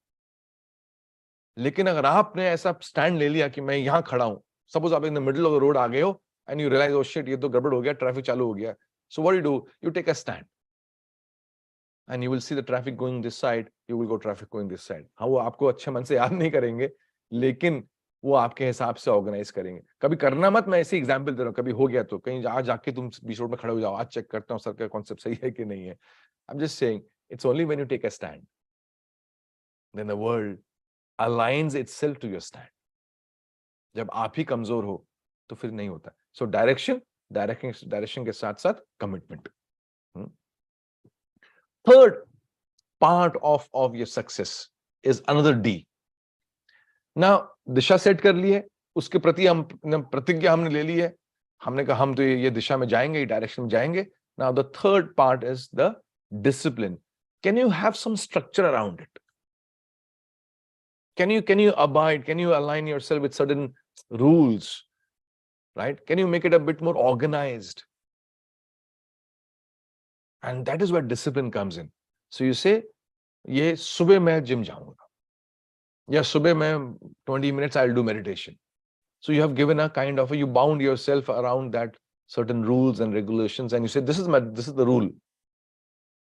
लेकिन अगर आपने ऐसा स्टैंड ले लिया कि मैं यहां खड़ा हूं, सपोज आप in the middle of the road आ गए हो and you realise oh shit, ये तो गड़बड़ हो गया, ट्रैफिक चालू हो गया. So what you do, you take a stand. and you will see the traffic going this side, you will go traffic going this side. हाँ, वो आपको अच्छे मन से याद नहीं करेंगे, लेकिन वो आपके हिसाब से ऑर्गेनाइज करेंगे. कभी करना मत, मैं ऐसे एग्जांपल दे रहा हूँ, कभी हो गया तो कहीं आज जाके तुम बीच रोड में खड़े हो जाओ, आज चेक करता हूँ सर का कॉन्सेप्ट सही है कि नहीं है. I'm just saying, it's only when you take a stand, then the world aligns itself to your stand. जब आप ही कमजोर हो तो फिर नहीं होता. सो डायरेक्शन के साथ साथ commitment. Third part of your success is another D. ना दिशा सेट कर ली है, उसके प्रति हम प्रतिज्ञा हमने ले ली है, हमने कहा हम तो ये दिशा में जाएंगे, ये डायरेक्शन में जाएंगे. Now the third part is the discipline. Can you have some structure around it? Can you abide? Can you align yourself with certain rules? Right? Can you make it a bit more organized? And that is where discipline comes in. So you say, ये सुबह मैं gym जाऊंगा, या सुबह मैं 20 minutes I'll do meditation. So you have given a kind of you bound yourself around that certain rules and regulations, and you say this is the rule.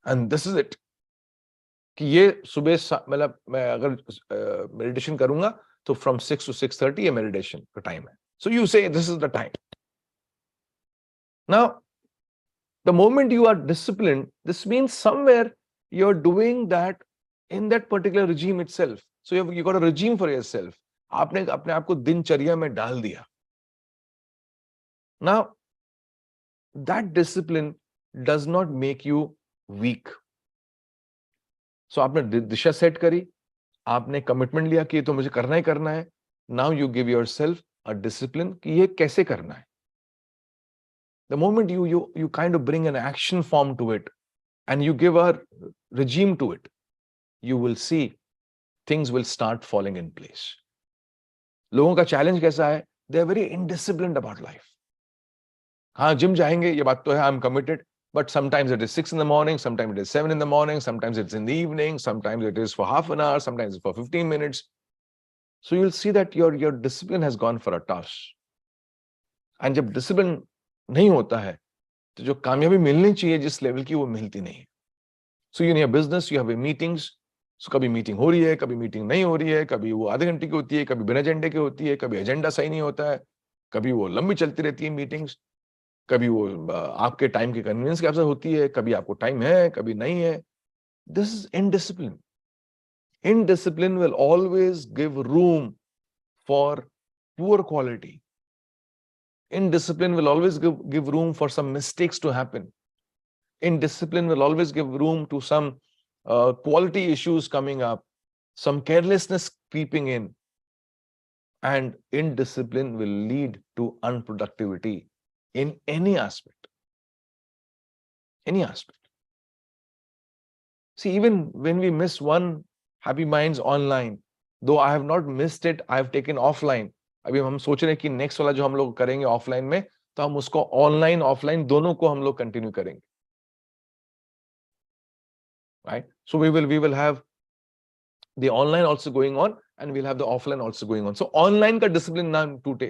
And this is it. कि ये सुबह मतलब मैं अगर meditation करूंगा तो from 6 to 6:30 ये meditation का टाइम है. So you say this is the time. Now, the moment you are disciplined, this means somewhere you're doing that in that particular regime itself. So you got a regime for yourself. आपने अपने आप को दिनचर्या में डाल दिया. Now, that discipline does not make you weak. So आपने दिशा set करी, आपने कमिटमेंट लिया कि ये तो मुझे करना ही करना है. Now you give yourself a discipline कि ये कैसे करना है. The moment you kind of bring an action form to it and you give a regime to it, you will see things will start falling in place. लोगों का challenge कैसा है? They are very indisciplined about life. हाँ, gym जाएंगे, ये बात तो है, I'm committed. But sometimes it is 6 in the morning, sometimes it is 7 in the morning, sometimes it's in the evening, sometimes it is for half an hour, sometimes it's for 15 minutes. So you'll see that your discipline has gone for a toss. And जब discipline नहीं होता है, तो जो कामयाबी मिलनी चाहिए जिस लेवल की, वो मिलती नहीं. So in your business, you have meetings. So कभी मीटिंग हो रही है, कभी मीटिंग नहीं हो रही है, कभी वो आधे घंटे की होती है, कभी बिना एजेंडे की होती है, कभी एजेंडा सही नहीं होता है, कभी वो लंबी चलती रहती है मीटिंग्स, कभी वो आपके टाइम के कन्वीनियंस के हिसाब से होती है, कभी आपको टाइम है, कभी नहीं है. This is indiscipline. Indiscipline will always give room for poor quality. Indiscipline will always give room for some mistakes to happen. Indiscipline will always give room to some quality issues coming up, some carelessness creeping in. And indiscipline will lead to unproductivity in any aspect. Any aspect. See, even when we miss one Happy Minds online, though I have not missed it, I have taken offline. अभी हम सोच रहे हैं कि next वाला जो हम लोग करेंगे ऑफलाइन में, तो हम उसको ऑनलाइन ऑफलाइन दोनों को हम लोग कंटिन्यू करेंगे. Right? So we will have the online also going on and we'll have the offline also going on. So online का डिसिप्लिन ना टूटे,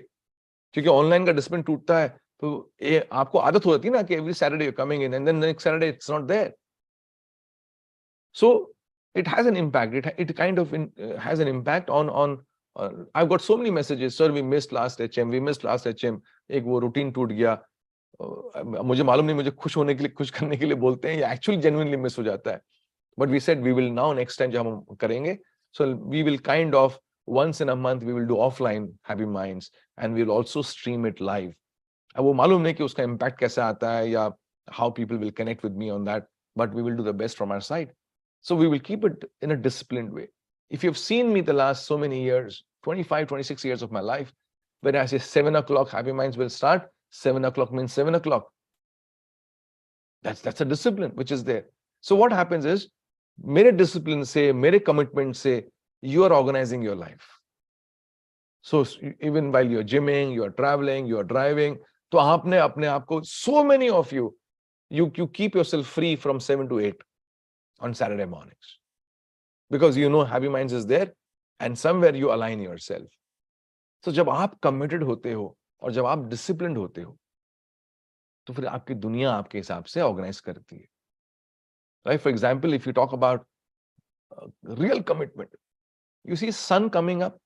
क्योंकि ऑनलाइन का डिसिप्लिन टूटता है तो ये आपको आदत हो जाती है ना कि every Saturday you're coming in and then next Saturday it's not there. So it has an impact. It kind of has an impact on I've got so many messages, sir, we missed last HM, we missed last HM. एक वो routine टूट गया. मुझे मालूम नहीं, मुझे खुश होने के लिए, खुश करने के लिए बोलते हैं, या एक्चुअली जेन्युइनली मिस हो जाता है. But we said we will now next time जब हम करेंगे, so we will kind of once in a month we will do offline Happy Minds and we will also stream it live. अब वो मालूम नहीं कि उसका impact कैसा आता है या how people will connect with me on that, but we will do the best from our side. So we will keep it in a disciplined way. If you've seen me the last so many years, 25, 26 years of my life, when I say 7 o'clock Happy Minds will start, 7 o'clock means 7 o'clock. That's a discipline which is there. So what happens is, मेरे discipline से, मेरे commitment से, you are organizing your life. So even while you're gymming, you're traveling, you're driving, तो आपने अपने आप को, so many of you keep yourself free from 7 to 8 on Saturday mornings. Because you know Happy Minds is there and somewhere you align yourself. So जब आप committed होते हो और जब आप disciplined होते हो, तो फिर आपकी दुनिया आपके हिसाब से organize करती है. Right? For example, if you talk about real commitment, you see sun coming up,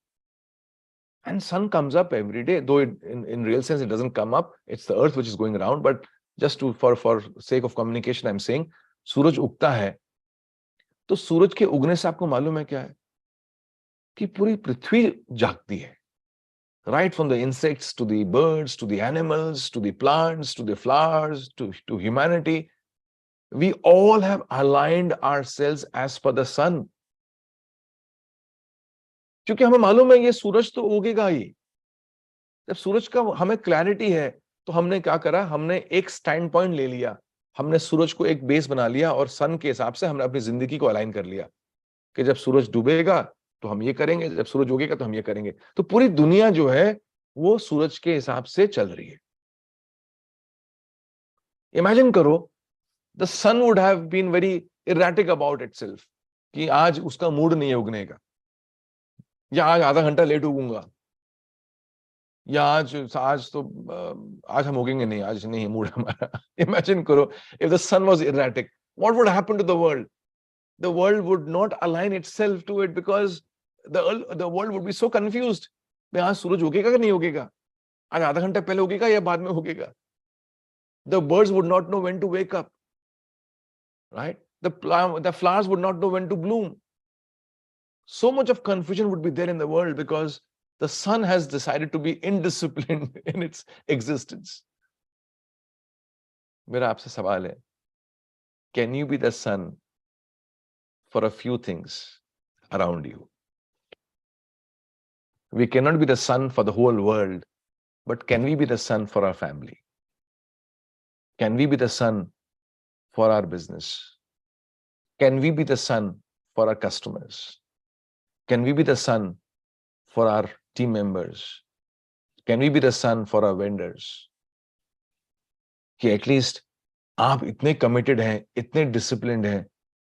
and sun comes up every day, though in real sense it doesn't come up, it's the earth which is going around, but just for sake of communication I'm saying सूरज उगता है, तो सूरज के उगने से आपको मालूम है क्या है कि पूरी पृथ्वी जागती है. Right from the insects to the birds to the animals to the plants to the flowers to humanity, we all have aligned ourselves as per the sun. क्योंकि हमें मालूम है ये सूरज तो उगेगा ही. जब सूरज का हमें क्लैरिटी है, तो हमने क्या करा, हमने एक स्टैंड पॉइंट ले लिया, हमने सूरज को एक बेस बना लिया और सन के हिसाब से हमने अपनी जिंदगी को अलाइन कर लिया कि जब सूरज डूबेगा तो हम ये करेंगे, जब सूरज उगेगा तो हम ये करेंगे. तो पूरी दुनिया जो है वो सूरज के हिसाब से चल रही है. इमेजिन करो, the sun would have been very erratic about itself कि आज उसका मूड नहीं है उगने का, या आज आधा घंटा लेट उगूंगा, या आज तो आज हम उगेंगे नहीं, आज नहीं मूड हमारा. इमेजिन करो, if the sun was erratic, what would happen to the world? The world would not align itself to it because the world would be so confused. आज सूरज उगेगा कि नहीं उगेगा, आज आधा घंटा पहले उगेगा या बाद में उगेगा. The birds would not know when to wake up, right? The flowers would not know when to bloom. So much of confusion would be there in the world because the sun has decided to be indisciplined in its existence. मेरा आपसे सवाल है, can you be the sun for a few things around you? We cannot be the sun for the whole world, but can we be the sun for our family? Can we be the sun for our business? Can we be the sun for our customers? Can we be the sun for our team members? Can we be the sun for our vendors? कि at least आप इतने committed हैं, इतने disciplined हैं,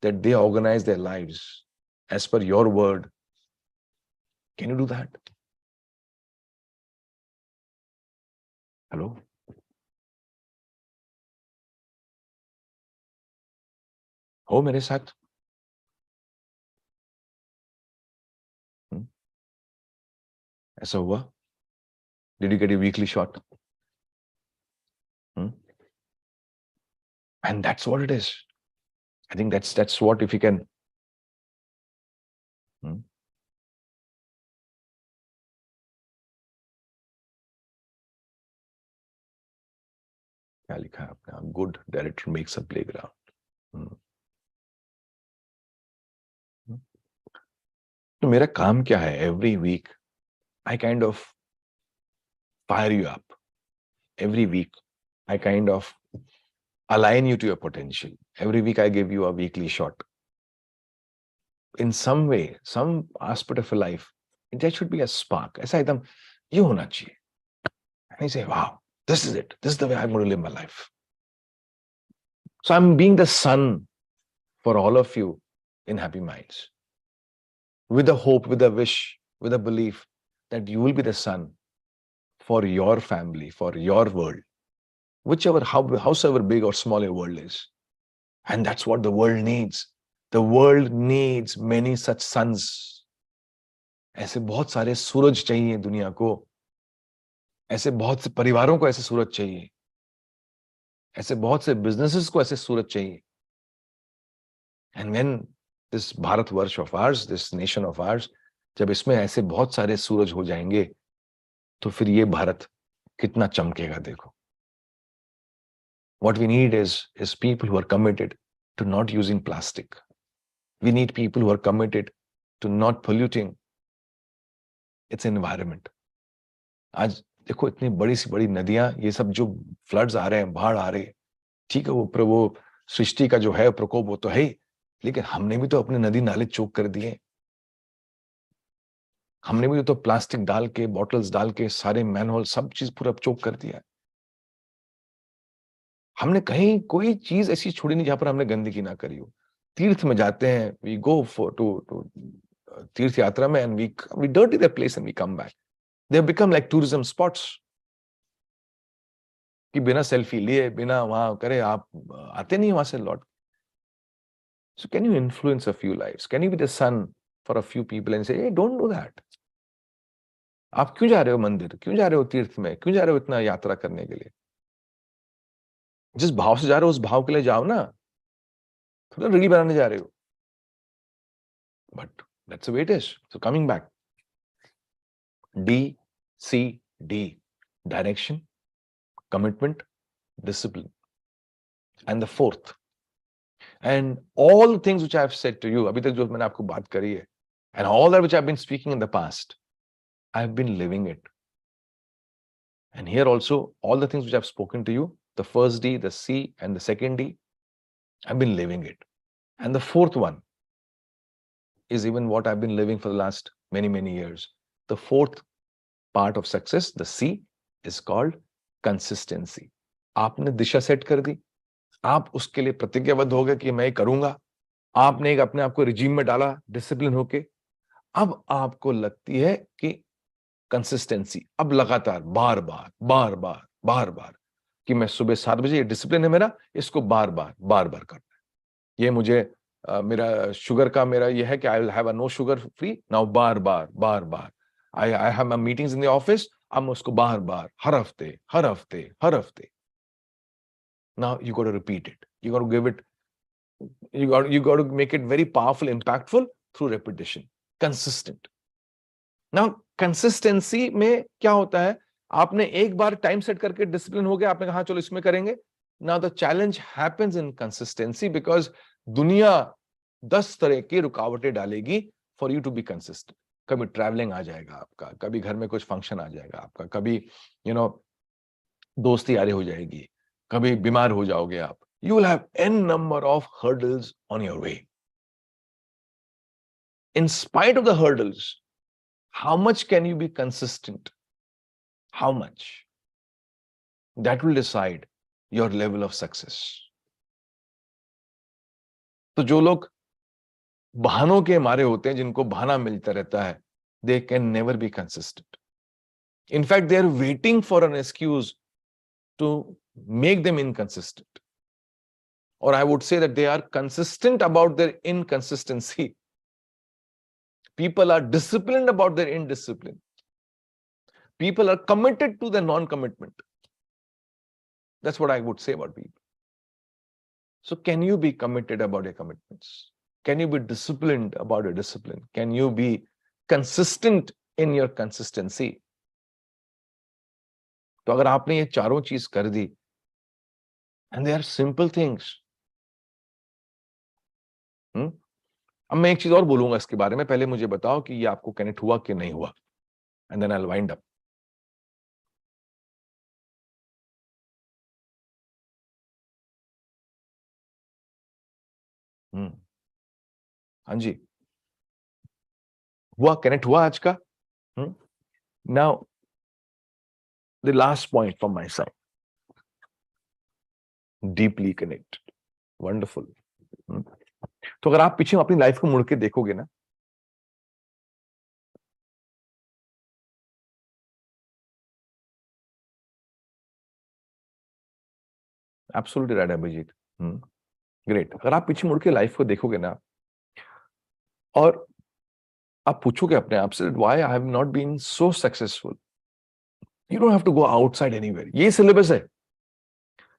that they organize their lives as per your word. Can you do that? Hello? हो मेरे साथ? ऐसा हुआ? Did you get a weekly shot? And that's what it is. I think that's what, if you can. क्या लिखा है आपने? Good director makes a playground. तो मेरा काम क्या है? Every week I kind of fire you up. Every week I kind of align you to your potential. Every week I give you a weekly shot. In some way, some aspect of your life, there should be a spark. ऐसा एकदम ये होना चाहिए. And you say, wow, this is it. This is the way I'm going to live my life. So I'm being the sun for all of you in Happy Minds. With a hope, with a wish, with a belief that you will be the sun for your family, for your world. Whichever, howsoever big or small your world is. And that's what the world needs. The world needs many such suns. ऐसे बहुत सारे सूरज चाहिए दुनिया को. ऐसे बहुत से परिवारों को ऐसे सूरज चाहिए. ऐसे बहुत से businesses को ऐसे सूरज चाहिए. And when this Bharatvarsh of ours, this nation of ours, जब इसमें ऐसे बहुत सारे सूरज हो जाएंगे, तो फिर ये भारत कितना चमकेगा देखो. What we need is people who are committed to not using plastic. We need people who are committed to not polluting its environment. आज देखो इतनी बड़ी सी बड़ी नदियां, ये सब जो फ्लड्स आ रहे हैं, बाढ़ आ रहे हैं, ठीक है, वो सृष्टि का जो है प्रकोप वो तो है ही, लेकिन हमने भी तो अपने नदी नाले चोक कर दिए. हमने भी तो प्लास्टिक डाल के, बॉटल्स डाल के, सारे मैनहोल सब चीज पूरा चोक कर दिया. हमने कहीं कोई चीज ऐसी छोड़ी नहीं जहां पर हमने गंदगी ना करी हो. तीर्थ में जाते हैं, वी गो फॉर टू तीर्थ यात्रा में, and we dirty the place and we come back. They have become like tourism spots कि बिना सेल्फी लिए, बिना वहां करे आप आते नहीं वहां से लौट. So can you influence a few lives? Can you be the sun for a few people and say, hey, don't do that? आप क्यों जा रहे हो मंदिर, क्यों जा रहे हो तीर्थ में, क्यों जा रहे हो इतना यात्रा करने के लिए? जिस भाव से जा रहे हो उस भाव के लिए जाओ ना, थोड़ा रील बनाने जा रहे हो. But that's the way it is. So coming back, DCD, direction, commitment, discipline. And the fourth, and all the things which I have said to you, अभी तक जो मैंने आपको बात करी है, and all that which I've been speaking in the past, I've been living it. And here also, all the things which I've spoken to you, the first D, the C, and the second D, I've been living it. And the fourth one is even what I've been living for the last many, many years. The fourth part of success, the C, is called consistency. आपने दिशा set कर दी, आप उसके लिए प्रतिज्ञाबद्ध हो गए कि मैं करूंगा. आपने एक अपने आप को रिजीम में डाला, डिसिप्लिन होके. अब आपको लगती है कि कंसिस्टेंसी, अब लगातार बार बार कि मैं सुबह 7 बजे, ये डिसिप्लिन है मेरा, इसको बार बार करना है. ये मुझे मेरा शुगर का मेरा ये है कि I will have a no sugar free now, बार I have my meetings in the office, अब मैं उसको बार हर हफ्ते. Now you got to repeat it. You got to give it. You got to make it very powerful, impactful through repetition. Consistent. Now consistency में क्या होता है? आपने एक बार टाइम सेट करके डिसिप्लिन हो गया, आपने कहा चलो इसमें करेंगे. Now the challenge happens in consistency because दुनिया 10 तरह की रुकावटें डालेगी for you to be consistent. कभी ट्रैवलिंग आ जाएगा आपका, कभी घर में कुछ फंक्शन आ जाएगा आपका, कभी दोस्ती यारी हो जाएगी, कभी बीमार हो जाओगे आप. You will have n number of hurdles on your way. In spite of the hurdles, how much can you be consistent? How much? That will decide your level of success. तो जो लोग बहानों के मारे होते हैं, जिनको बहाना मिलता रहता है, they can never be consistent. In fact, they are waiting for an excuse to make them inconsistent. Or I would say that they are consistent about their inconsistency. People are disciplined about their indiscipline. People are committed to their non-commitment. That's what I would say about people. So can you be committed about your commitments? Can you be disciplined about your discipline? Can you be consistent in your consistency? तो अगर आपने ये चारों चीज कर दी, and they are simple things. अब मैं एक चीज और बोलूंगा इसके बारे में, पहले मुझे बताओ कि ये आपको कनेक्ट हुआ कि नहीं हुआ, and then I'll wind up. हाँ जी, हुआ, कनेक्ट हुआ आज का? Now the last point from my side, deeply connected. Wonderful. तो अगर आप पीछे अपनी लाइफ को मुड़ के देखोगे ना, एब्सोल्युटली राइट अभिजीत, ग्रेट. अगर आप पीछे मुड़ के लाइफ को देखोगे ना, और आप पूछोगे अपने आप से, why I have not been so successful, you don't have to go outside anywhere. ये सिलेबस है.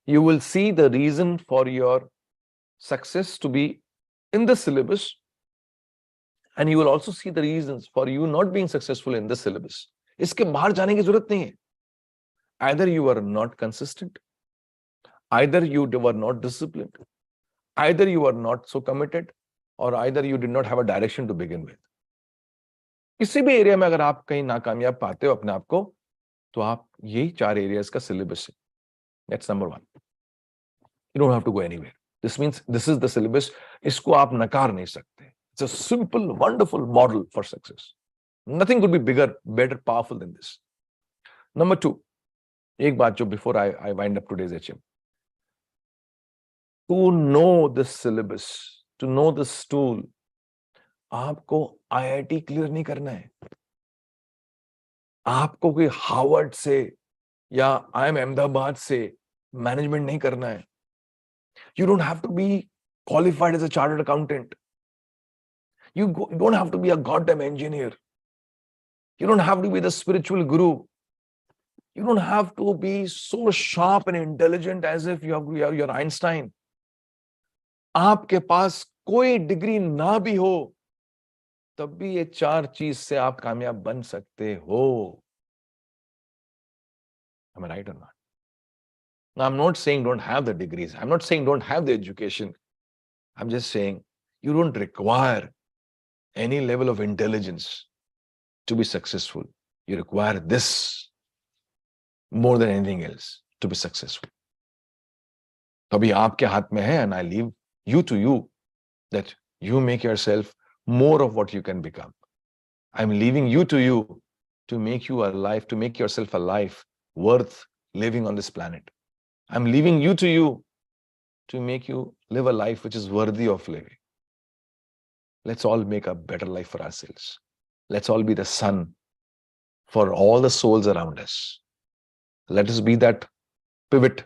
You will see the reason for your success to be in the syllabus, and you will also see the reasons for you not being successful in the syllabus. इसके बाहर जाने की जरूरत नहीं है. Either you are not consistent, either you were not disciplined, either you are not so committed, or either you did not have a direction to begin with. किसी भी area में अगर आप कहीं नाकामयाब पाते हो अपने आप को, तो आप यही 4 एरियाज का सिलेबस है. That's number 1. You don't have to go anywhere. This means this is the syllabus. इसको आप नकार नहीं सकते. It's a simple, wonderful model for success. Nothing could be bigger, better, powerful than this. Number 2, एक बात जो before I wind up today's HM. To know this syllabus, to know this tool, आपको IIT clear नहीं करना है. आपको कोई Harvard से या IIM अहमदाबाद से मैनेजमेंट नहीं करना है. You don't have to be qualified as a chartered accountant. You don't have to be a goddamn engineer. You don't have to be the spiritual guru. You don't have to be so sharp and intelligent as if you're Einstein. आपके पास कोई degree ना भी हो, तब भी ये 4 चीज से आप कामयाब बन सकते हो. Am I right or not? Now, I'm not saying don't have the degrees. I'm not saying don't have the education. I'm just saying you don't require any level of intelligence to be successful. You require this more than anything else to be successful. तभी आपके हाथ में है, and I leave you to you, that you make yourself more of what you can become. I'm leaving you to you to make you alive, to make yourself a life worth living on this planet. I'm leaving you to you to make you live a life which is worthy of living. Let's all make a better life for ourselves. Let's all be the sun for all the souls around us. Let us be that pivot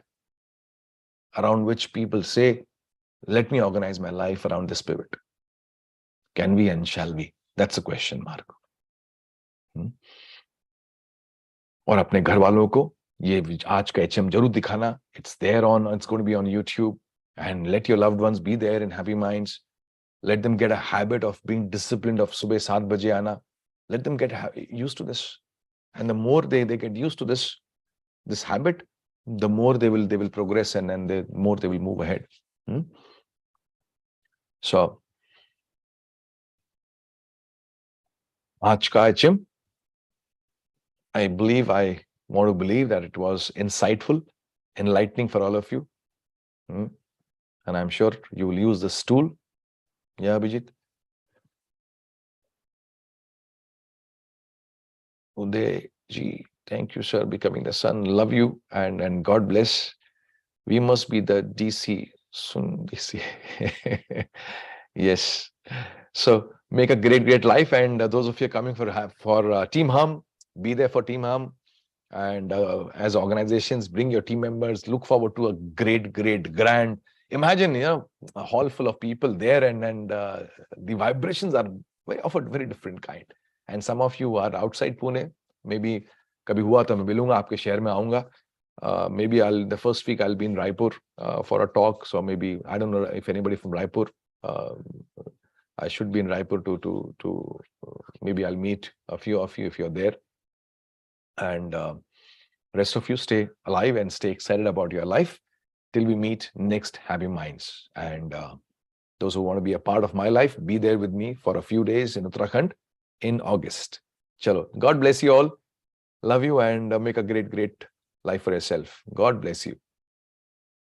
around which people say, let me organize my life around this pivot. Can we and shall we? That's a question mark. और अपने घर वालों को ये आज का HM जरूर दिखाना. It's there it's going to be on YouTube. And let your loved ones be there in Happy Minds. Let them get a habit of being disciplined, of subah 7 baje aana. Let them get used to this. And the more they get used to this habit, the more they will progress, and the more they will move ahead. So, aaj ka HM, I want to believe that it was insightful, enlightening for all of you. And I'm sure you will use this tool. Yeah, Abhijit? Uday ji, thank you, sir. Becoming the sun. Love you and God bless. We must be the DC. Soon DC. Yes. So make a great life. And those of you coming for Team Hum, be there for Team Hum. And as organizations, bring your team members. Look forward to a great, grand. Imagine, a hall full of people there, and the vibrations are of a very different kind. And some of you are outside Pune. Maybe kabhi hua to main milunga, aapke shehar mein aunga. Maybe the first week I'll be in Raipur for a talk. So maybe, I don't know if anybody from Raipur. I should be in Raipur to maybe I'll meet a few of you if you're there. And rest of you stay alive and stay excited about your life till we meet next Happy Minds. And those who want to be a part of my life, be there with me for a few days in Uttarakhand in August. Chalo, God bless you all. Love you, and make a great life for yourself. God bless you.